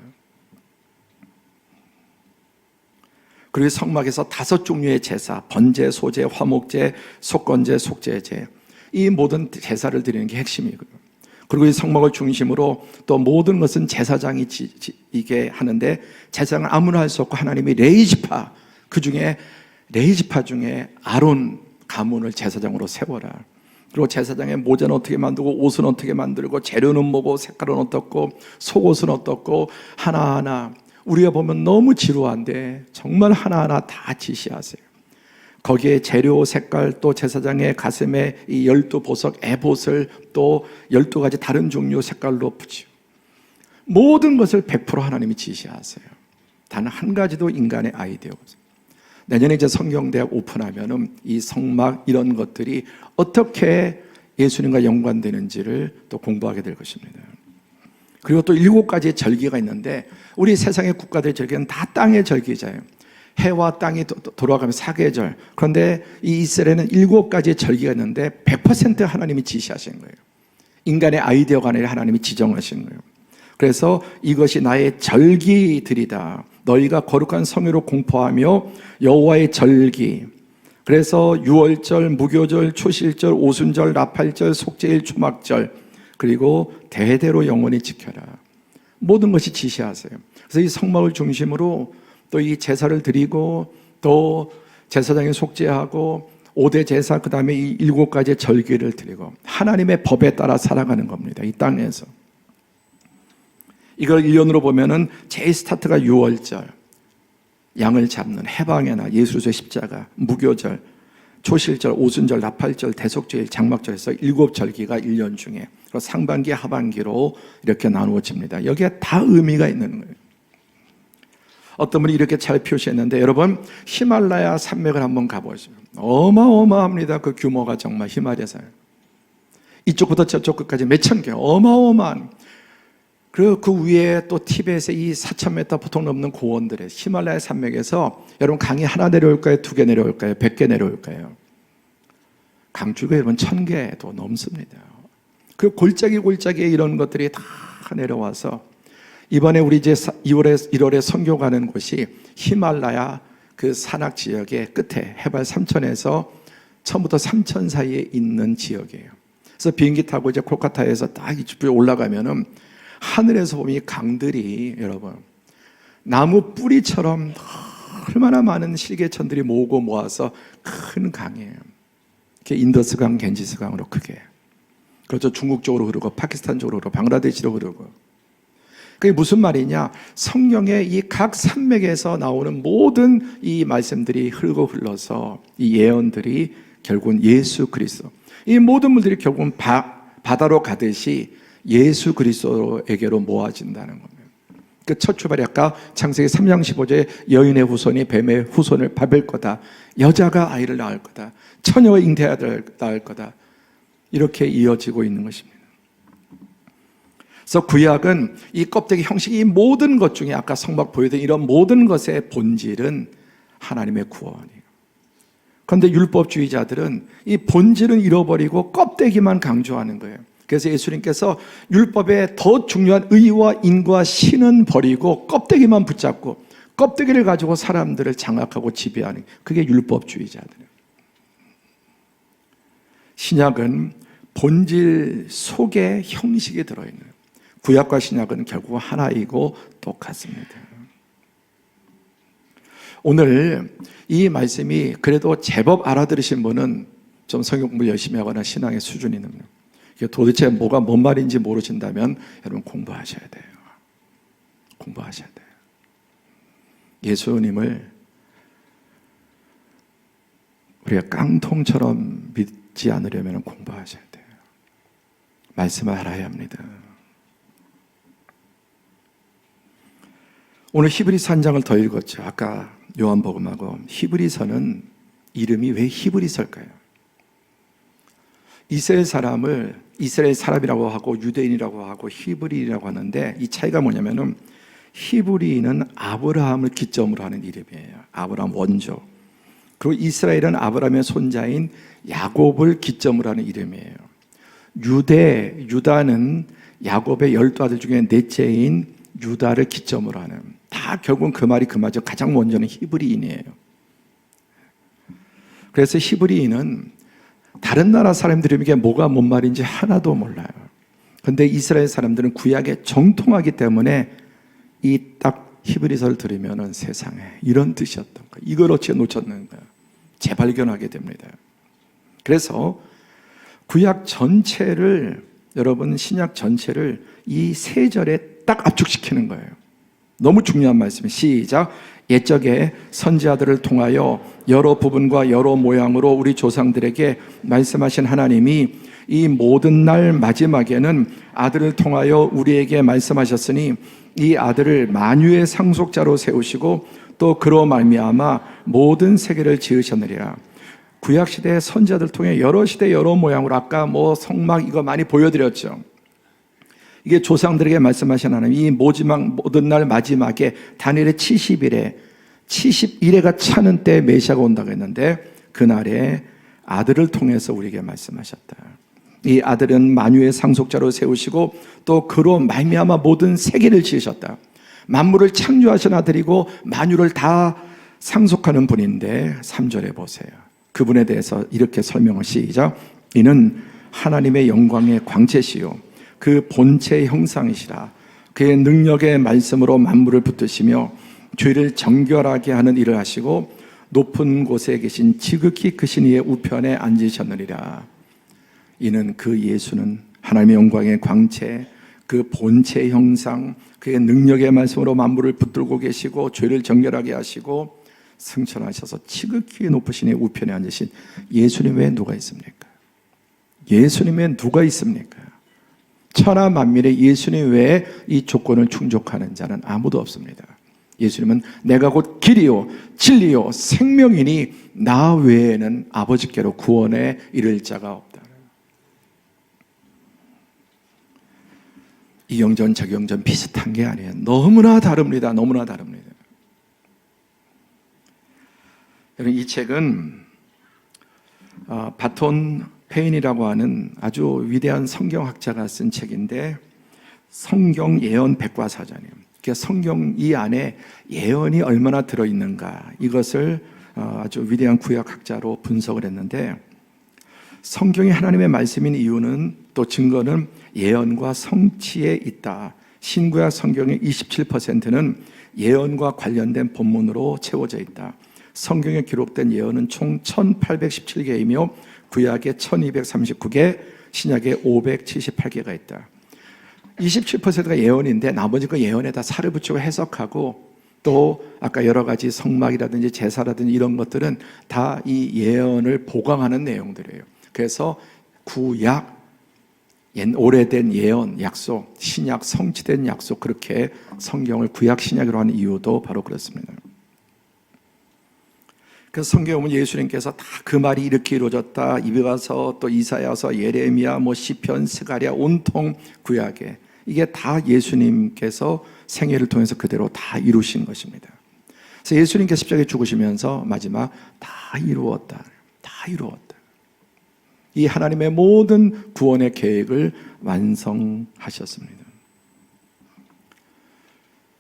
Speaker 1: 그리고 성막에서 5 종류의 제사, 번제, 소제, 화목제, 속건제, 속죄제, 이 모든 제사를 드리는 게 핵심이고요. 그리고 이 성막을 중심으로 또 모든 것은 제사장이 이게 하는데, 제사장은 아무나 할 수 없고 하나님이 레위지파, 그 중에 레위지파 중에 아론 가문을 제사장으로 세워라. 그리고 제사장의 모자는 어떻게 만들고, 옷은 어떻게 만들고, 재료는 뭐고, 색깔은 어떻고, 속옷은 어떻고, 하나하나 우리가 보면 너무 지루한데 정말 하나하나 다 지시하세요. 거기에 재료, 색깔, 또 제사장의 가슴에 이 12보석 에봇을 또 12가지 다른 종류 색깔로 붙이고, 모든 것을 100% 하나님이 지시하세요. 단 한 가지도 인간의 아이디어가 없어요. 내년에 이제 성경대학 오픈하면은 이 성막 이런 것들이 어떻게 예수님과 연관되는지를 또 공부하게 될 것입니다. 그리고 또 7가지의 절기가 있는데, 우리 세상의 국가들의 절기는 다 땅의 절기잖아요. 해와 땅이 돌아가면 사계절. 그런데 이 이스라엘은 7가지의 절기가 있는데 100% 하나님이 지시하신 거예요. 인간의 아이디어가 아니라 하나님이 지정하신 거예요. 그래서 이것이 나의 절기들이다. 너희가 거룩한 성회로 공포하며 여호와의 절기. 그래서 유월절, 무교절, 초실절, 오순절, 나팔절, 속죄일, 초막절, 그리고 대대로 영원히 지켜라. 모든 것이 지시하세요. 그래서 이 성막을 중심으로 또 이 제사를 드리고, 또 제사장이 속죄하고 5대 제사, 그 다음에 이 7가지의 절기를 드리고 하나님의 법에 따라 살아가는 겁니다. 이 땅에서. 이걸 1년으로 보면은 제일 스타트가 유월절, 양을 잡는 해방의 날, 예수 그리스도의 십자가, 무교절, 초실절, 오순절, 나팔절, 대속죄일, 장막절에서 7절기가 1년 중에, 그리고 상반기, 하반기로 이렇게 나누어집니다. 여기에 다 의미가 있는 거예요. 어떤 분이 이렇게 잘 표시했는데, 여러분 히말라야 산맥을 한번 가보시면 어마어마합니다. 그 규모가 정말 히말라야산, 이쪽부터 저쪽 끝까지 몇천 개, 어마어마한. 그리고 그 위에 또 티벳의 이 4,000m 보통 넘는 고원들의 히말라야 산맥에서 여러분 강이 하나 내려올까요? 2개 내려올까요? 100개 내려올까요? 강줄기가 여러분 1,000개도 넘습니다. 그 골짜기에 이런 것들이 다 내려와서, 이번에 우리 이제 1월에 선교 가는 곳이 히말라야 그 산악 지역의 끝에 해발 3,000에서 처음부터 3,000 사이에 있는 지역이에요. 그래서 비행기 타고 이제 콜카타에서 딱 이쪽에 올라가면은 하늘에서 보면 이 강들이 여러분 나무 뿌리처럼 얼마나 많은 실개천들이 모으고 모아서 큰 강이에요. 인더스강, 겐지스강으로 크게. 그렇죠. 중국 쪽으로 흐르고 파키스탄 쪽으로 흐르고 방글라데시로 흐르고. 그게 무슨 말이냐? 성경의 이 각 산맥에서 나오는 모든 이 말씀들이 흐르고 흘러서 이 예언들이 결국은 예수 그리스도, 이 모든 분들이 결국은 바다로 가듯이 예수 그리스도에게로 모아진다는 겁니다. 그 첫 출발이 아까 창세기 3장 15절에 여인의 후손이 뱀의 후손을 밟을 거다. 여자가 아이를 낳을 거다. 처녀가 잉태아들을 낳을 거다. 이렇게 이어지고 있는 것입니다. 그래서 구약은 이 껍데기 형식이 이 모든 것 중에 아까 성막 보여드린 이런 모든 것의 본질은 하나님의 구원이에요. 그런데 율법주의자들은 이 본질은 잃어버리고 껍데기만 강조하는 거예요. 그래서 예수님께서 율법의 더 중요한 의와 인과 신은 버리고 껍데기만 붙잡고 껍데기를 가지고 사람들을 장악하고 지배하는, 그게 율법주의자들이에요. 신약은 본질 속에 형식이 들어있는 거예요. 구약과 신약은 결국 하나이고 똑같습니다. 오늘 이 말씀이 그래도 제법 알아들으신 분은 좀 성경 공부 열심히 하거나 신앙의 수준이 있는 거예요. 도대체 뭐가 뭔 말인지 모르신다면 여러분 공부하셔야 돼요. 공부하셔야 돼요. 예수님을 우리가 깡통처럼 믿지 않으려면 공부하셔야 돼요. 말씀을 알아야 합니다. 오늘 히브리서 1장을 더 읽었죠. 아까 요한복음하고 히브리서는 이름이 왜 히브리서일까요? 이스라엘 사람을 이스라엘 사람이라고 하고 유대인이라고 하고 히브리인이라고 하는데, 이 차이가 뭐냐면은 히브리인은 아브라함을 기점으로 하는 이름이에요. 아브라함 원조. 그리고 이스라엘은 아브라함의 손자인 야곱을 기점으로 하는 이름이에요. 유다는 야곱의 12아들 중에 넷째인 유다를 기점으로 하는, 다 결국은 그 말이 그 말이죠. 가장 먼저는 히브리인이에요. 그래서 히브리인은 다른 나라 사람들에게 뭐가 뭔 말인지 하나도 몰라요. 근데 이스라엘 사람들은 구약에 정통하기 때문에 이 딱 히브리서를 들으면은 세상에 이런 뜻이었던 거예요. 이걸 어찌 놓쳤는가 재발견하게 됩니다. 그래서 구약 전체를, 여러분 신약 전체를 이 세 절에 딱 압축시키는 거예요. 너무 중요한 말씀이에요. 시작. 옛적에 선지자들을 통하여 여러 부분과 여러 모양으로 우리 조상들에게 말씀하신 하나님이 이 모든 날 마지막에는 아들을 통하여 우리에게 말씀하셨으니 이 아들을 만유의 상속자로 세우시고 또 그로 말미암아 모든 세계를 지으셨느니라. 구약시대의 선지자들 통해 여러 시대 여러 모양으로, 아까 뭐 성막 이거 많이 보여드렸죠. 이게 조상들에게 말씀하신 하나님, 이 모든 날 마지막에 다니엘의 70일에 71회가 차는 때 메시아가 온다고 했는데, 그날에 아들을 통해서 우리에게 말씀하셨다. 이 아들은 만유의 상속자로 세우시고 또 그로 말미암아 모든 세계를 지으셨다. 만물을 창조하신 아들이고 만유를 다 상속하는 분인데, 3절에 보세요. 그분에 대해서 이렇게 설명을 시작. 이는 하나님의 영광의 광채시요 그 본체의 형상이시라. 그의 능력의 말씀으로 만물을 붙드시며 죄를 정결하게 하는 일을 하시고 높은 곳에 계신 지극히 크신 이의 우편에 앉으셨느니라. 이는 그 예수는 하나님의 영광의 광채, 그 본체의 형상, 그의 능력의 말씀으로 만물을 붙들고 계시고 죄를 정결하게 하시고 승천하셔서 지극히 높으신 이의 우편에 앉으신 예수님 외에 누가 있습니까? 예수님 외에 누가 있습니까? 천하 만민의 예수님 외에 이 조건을 충족하는 자는 아무도 없습니다. 예수님은 내가 곧 길이요 진리요 생명이니 나 외에는 아버지께로 구원에 이를 자가 없다. 이 영전 저 영전 비슷한 게 아니에요. 너무나 다릅니다. 너무나 다릅니다. 여러분, 이 책은 바톤 페인이라고 하는 아주 위대한 성경학자가 쓴 책인데, 성경 예언 백과사전이에요. 그러니까 성경 이 안에 예언이 얼마나 들어있는가, 이것을 아주 위대한 구약학자로 분석을 했는데, 성경이 하나님의 말씀인 이유는, 또 증거는 예언과 성취에 있다. 신구약 성경의 27%는 예언과 관련된 본문으로 채워져 있다. 성경에 기록된 예언은 총 1817개이며 구약에 1239개, 신약에 578개가 있다. 27%가 예언인데 나머지 그 예언에다 살을 붙이고 해석하고, 또 아까 여러 가지 성막이라든지 제사라든지 이런 것들은 다 이 예언을 보강하는 내용들이에요. 그래서 구약, 오래된 예언, 약속, 신약, 성취된 약속, 그렇게 성경을 구약, 신약으로 하는 이유도 바로 그렇습니다. 그래서 성경에 보면 예수님께서 다 그 말이 이렇게 이루어졌다, 이브가서, 또 이사야서, 예레미야, 뭐 시편, 스가랴, 온통 구약에, 이게 다 예수님께서 생애를 통해서 그대로 다 이루신 것입니다. 그래서 예수님께서 십자가에 죽으시면서 마지막 다 이루었다, 다 이루었다. 이 하나님의 모든 구원의 계획을 완성하셨습니다.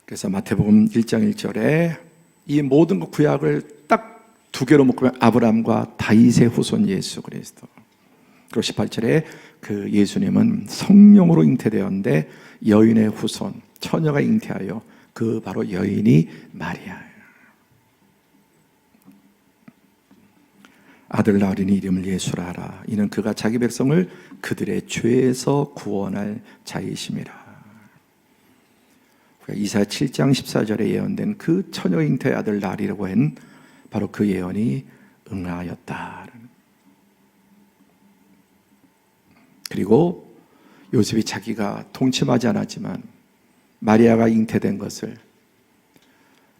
Speaker 1: 그래서 마태복음 1장 1절에 이 모든 구약을 딱 두 개로 묶으면 아브라함과 다윗의 후손 예수 그리스도. 그리고 18절에 그 예수님은 성령으로 잉태되었는데 여인의 후손, 처녀가 잉태하여 그 바로 여인이 마리아예요. 아들 낳으리니 이름을 예수라 하라. 이는 그가 자기 백성을 그들의 죄에서 구원할 자이심이라. 이사야 7장 14절에 예언된 그 처녀 잉태의 아들 낳으리라고 한 바로 그 예언이 응하였다. 그리고 요셉이 자기가 동침하지 않았지만 마리아가 잉태된 것을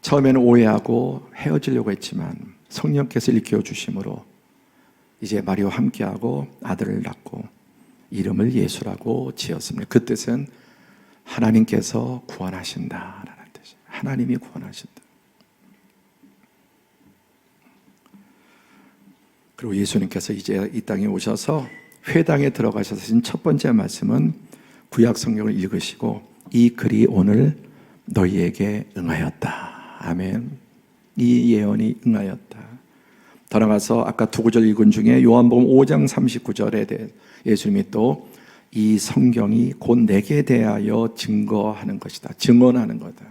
Speaker 1: 처음에는 오해하고 헤어지려고 했지만 성령께서 일깨워 주심으로 이제 마리아와 함께하고 아들을 낳고 이름을 예수라고 지었습니다. 그 뜻은 하나님께서 구원하신다라는 뜻이에요. 하나님이 구원하신다. 그리고 예수님께서 이제 이 땅에 오셔서 회당에 들어가셔서 하신 첫 번째 말씀은 구약 성경을 읽으시고 이 글이 오늘 너희에게 응하였다. 아멘. 이 예언이 응하였다. 더 나가서 아까 두 구절 읽은 중에 요한복음 5장 39절에 대해 예수님이 또 이 성경이 곧 내게 대하여 증거하는 것이다. 증언하는 거다.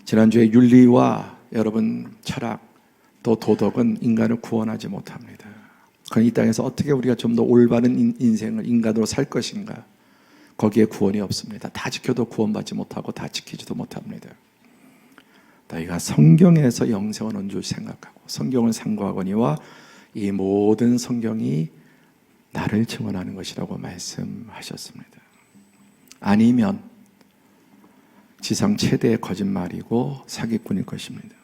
Speaker 1: 지난주에 윤리와 여러분 철학 또 도덕은 인간을 구원하지 못합니다. 그럼 이 땅에서 어떻게 우리가 좀 더 올바른 인생을 인간으로 살 것인가? 거기에 구원이 없습니다. 다 지켜도 구원받지 못하고 다 지키지도 못합니다. 너희가 성경에서 영생을 얻는 줄 생각하고 성경을 상고하거니와 이 모든 성경이 나를 증언하는 것이라고 말씀하셨습니다. 아니면 지상 최대의 거짓말이고 사기꾼일 것입니다.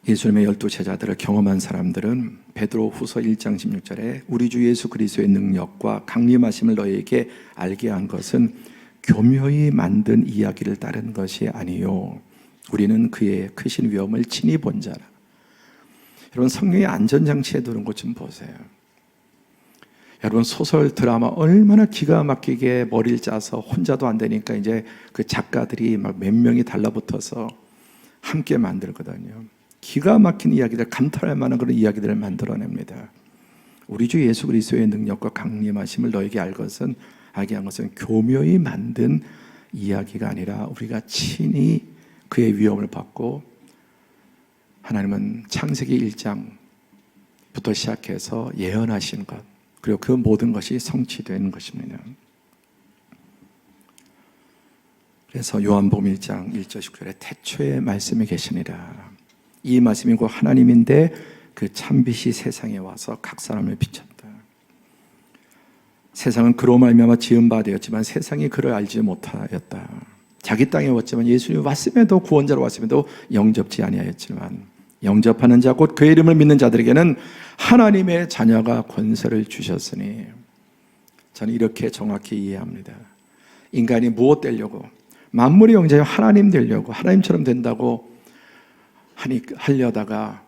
Speaker 1: 예수님의 12 제자들을 경험한 사람들은 베드로 후서 1장 16절에 우리 주 예수 그리스도의 능력과 강림하심을 너희에게 알게 한 것은 교묘히 만든 이야기를 따른 것이 아니요 우리는 그의 크신 위엄을 친히 본 자라. 여러분 성경의 안전장치에 두는 것 좀 보세요. 여러분 소설 드라마 얼마나 기가 막히게 머리를 짜서 혼자도 안 되니까 이제 그 작가들이 막 몇 명이 달라붙어서 함께 만들거든요. 기가 막힌 이야기들, 감탄할 만한 그런 이야기들을 만들어냅니다. 우리 주 예수 그리스도의 능력과 강림하심을 너에게 알게 한 것은 교묘히 만든 이야기가 아니라 우리가 친히 그의 위엄을 받고 하나님은 창세기 1장부터 시작해서 예언하신 것 그리고 그 모든 것이 성취되는 것입니다. 그래서 요한복음 1장 1절 19절에 태초에 말씀이 계시니라. 이 말씀이 곧 하나님인데 그 참빛이 세상에 와서 각 사람을 비췄다. 세상은 그로 말미암아 지은 바 되었지만 세상이 그를 알지 못하였다. 자기 땅에 왔지만 예수님이 왔음에도 구원자로 왔음에도 영접지 아니하였지만 영접하는 자 곧 그의 이름을 믿는 자들에게는 하나님의 자녀가 권세를 주셨으니 저는 이렇게 정확히 이해합니다. 인간이 무엇 되려고 만물의 영장이 하나님 되려고 하나님처럼 된다고 하려다가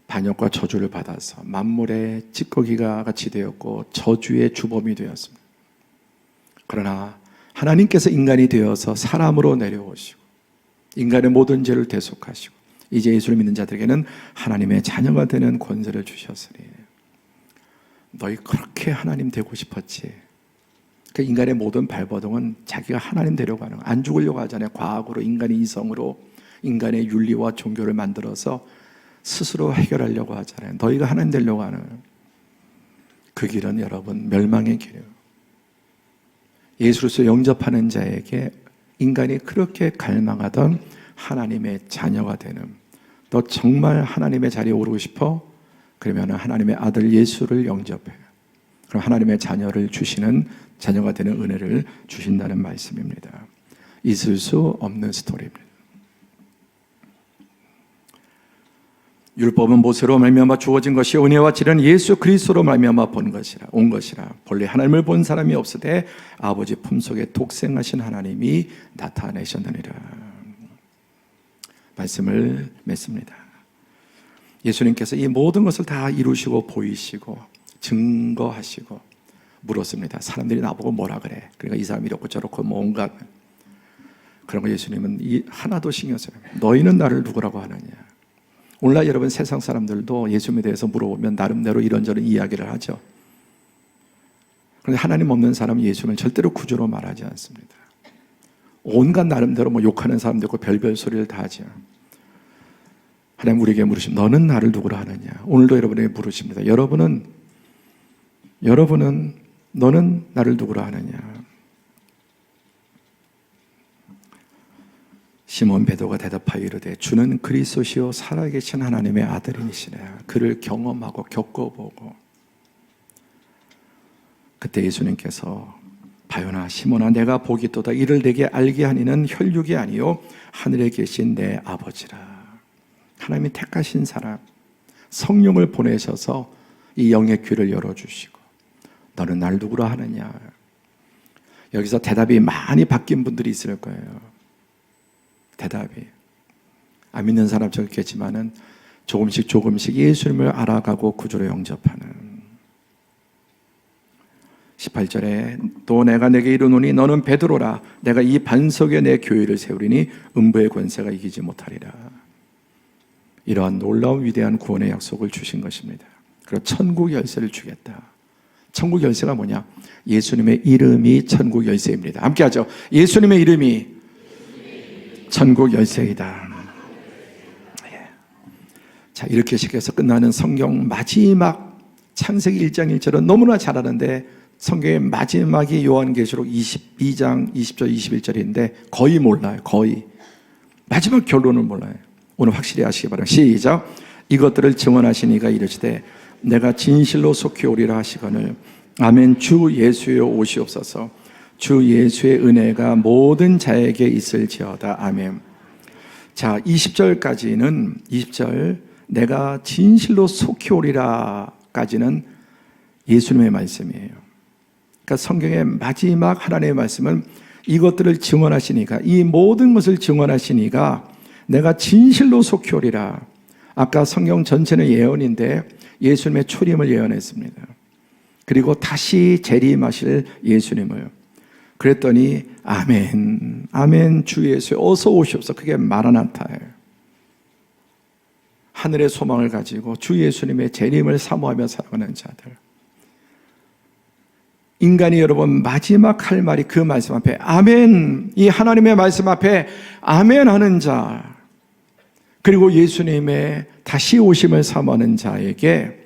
Speaker 1: 반역과 저주를 받아서 만물의 찌꺼기가 같이 되었고 저주의 주범이 되었습니다. 그러나 하나님께서 인간이 되어서 사람으로 내려오시고 인간의 모든 죄를 대속하시고 이제 예수를 믿는 자들에게는 하나님의 자녀가 되는 권세를 주셨으니 너희 그렇게 하나님 되고 싶었지. 그 인간의 모든 발버둥은 자기가 하나님 되려고 하는 거예요. 안 죽으려고 하잖아요. 과학으로 인간의 이성으로 인간의 윤리와 종교를 만들어서 스스로 해결하려고 하잖아요. 너희가 하나님 되려고 하는 그 길은 여러분 멸망의 길이에요. 예수로서 영접하는 자에게 인간이 그렇게 갈망하던 하나님의 자녀가 되는 너 정말 하나님의 자리에 오르고 싶어? 그러면 하나님의 아들 예수를 영접해. 그럼 하나님의 자녀를 주시는 자녀가 되는 은혜를 주신다는 말씀입니다. 있을 수 없는 스토리입니다. 율법은 모세로 말미암아 주어진 것이 은혜와 진리는 예수 그리스도로 말미암아 온 것이라. 본래 하나님을 본 사람이 없으되 아버지 품속에 독생하신 하나님이 나타내셨느니라. 말씀을 맺습니다. 예수님께서 이 모든 것을 다 이루시고 보이시고 증거하시고 물었습니다. 사람들이 나보고 뭐라 그래? 그러니까 이 사람이 이렇고 저렇고 뭔가 그런 거 예수님은 하나도 신경 써요. 너희는 나를 누구라고 하느냐? 오늘날 여러분 세상 사람들도 예수님에 대해서 물어보면 나름대로 이런저런 이야기를 하죠. 그런데 하나님 없는 사람은 예수님을 절대로 구주로 말하지 않습니다. 온갖 나름대로 뭐 욕하는 사람도 있고 별별 소리를 다 하죠. 하나님 우리에게 물으십니다. 너는 나를 누구라 하느냐? 오늘도 여러분에게 물으십니다. 여러분은 너는 나를 누구라 하느냐? 시몬 베드로가 대답하여 이르되 주는 그리스도시요 살아계신 하나님의 아들이시라. 그를 경험하고 겪어보고 그때 예수님께서 바요나 시몬아 내가 복이 있도다 이를 내게 알게 하니는 혈육이 아니요 하늘에 계신 내 아버지라. 하나님이 택하신 사람, 성령을 보내셔서 이 영의 귀를 열어주시고 너는 날 누구라 하느냐. 여기서 대답이 많이 바뀐 분들이 있을 거예요. 대답이 안 믿는 사람처럼 있겠지만은 조금씩 예수님을 알아가고 구주로 영접하는. 18절에 또 내가 내게 이르노니 너는 베드로라. 내가 이 반석에 내 교회를 세우리니 음부의 권세가 이기지 못하리라. 이러한 놀라운 위대한 구원의 약속을 주신 것입니다. 그리고 천국 열쇠를 주겠다. 천국 열쇠가 뭐냐? 예수님의 이름이 천국 열쇠입니다. 함께 하죠. 예수님의 이름이 천국 열쇠이다. 자, 이렇게 시켜서 끝나는 성경 마지막 창세기 1장 1절은 너무나 잘 아는데 성경의 마지막이 요한계시록 22장 20절 21절인데 거의 몰라요. 거의 마지막 결론을 몰라요. 오늘 확실히 아시기 바랍니다. 시작. 이것들을 증언하시니가 이르시되 내가 진실로 속히 오리라 하시거늘 아멘. 주 예수여 오시옵소서. 주 예수의 은혜가 모든 자에게 있을지어다. 아멘. 자, 20절까지는 20절 내가 진실로 속히 오리라 까지는 예수님의 말씀이에요. 그러니까 성경의 마지막 하나님의 말씀은 이것들을 증언하시니까, 이 모든 것을 증언하시니까 내가 진실로 속히 오리라. 아까 성경 전체는 예언인데 예수님의 초림을 예언했습니다. 그리고 다시 재림하실 예수님을. 그랬더니 아멘, 아멘. 주 예수 어서 오시옵소서. 그게 마라나타예요. 하늘의 소망을 가지고 주 예수님의 재림을 사모하며 살아가는 자들. 인간이 여러분 마지막 할 말이 그 말씀 앞에 아멘, 이 하나님의 말씀 앞에 아멘 하는 자, 그리고 예수님의 다시 오심을 사모하는 자에게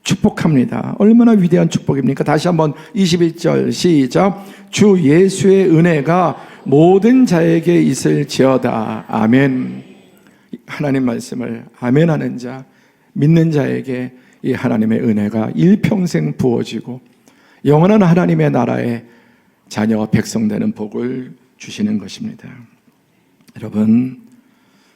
Speaker 1: 축복합니다. 얼마나 위대한 축복입니까? 다시 한번 21절 시작. 주 예수의 은혜가 모든 자에게 있을지어다. 아멘. 하나님 말씀을 아멘 하는 자, 믿는 자에게 이 하나님의 은혜가 일평생 부어지고 영원한 하나님의 나라의 자녀 백성 되는 복을 주시는 것입니다. 여러분,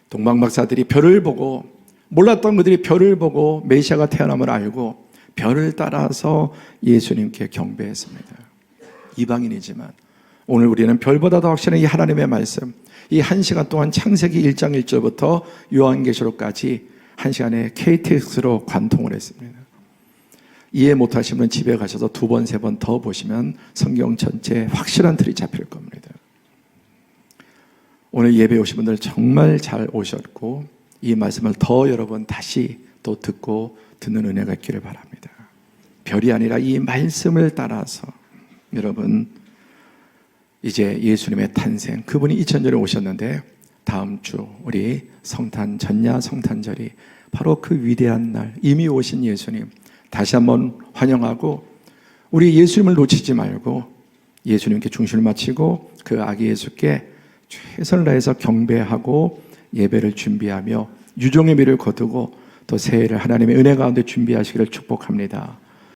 Speaker 1: 동방박사들이 별을 보고, 몰랐던 그들이 별을 보고 메시아가 태어남을 알고 별을 따라서 예수님께 경배했습니다. 이방인이지만 오늘 우리는 별보다 더 확실한 이 하나님의 말씀, 이 1시간 동안 창세기 1장 1절부터 요한계시록까지 1시간에 KTX로 관통을 했습니다. 이해 못하시면 집에 가셔서 2번, 3번 더 보시면 성경 전체에 확실한 틀이 잡힐 겁니다. 오늘 예배 오신 분들 정말 잘 오셨고 이 말씀을 더 여러분 다시 또 듣고 듣는 은혜가 있기를 바랍니다. 별이 아니라 이 말씀을 따라서 여러분 이제 예수님의 탄생, 그분이 2000년에 오셨는데 다음 주 우리 성탄 전야 성탄절이 바로 그 위대한 날, 이미 오신 예수님 다시 한번 환영하고 우리 예수님을 놓치지 말고 예수님께 중심을 맞추고 그 아기 예수께 최선을 다해서 경배하고 예배를 준비하며 유종의 미를 거두고 또 새해를 하나님의 은혜 가운데 준비하시기를 축복합니다.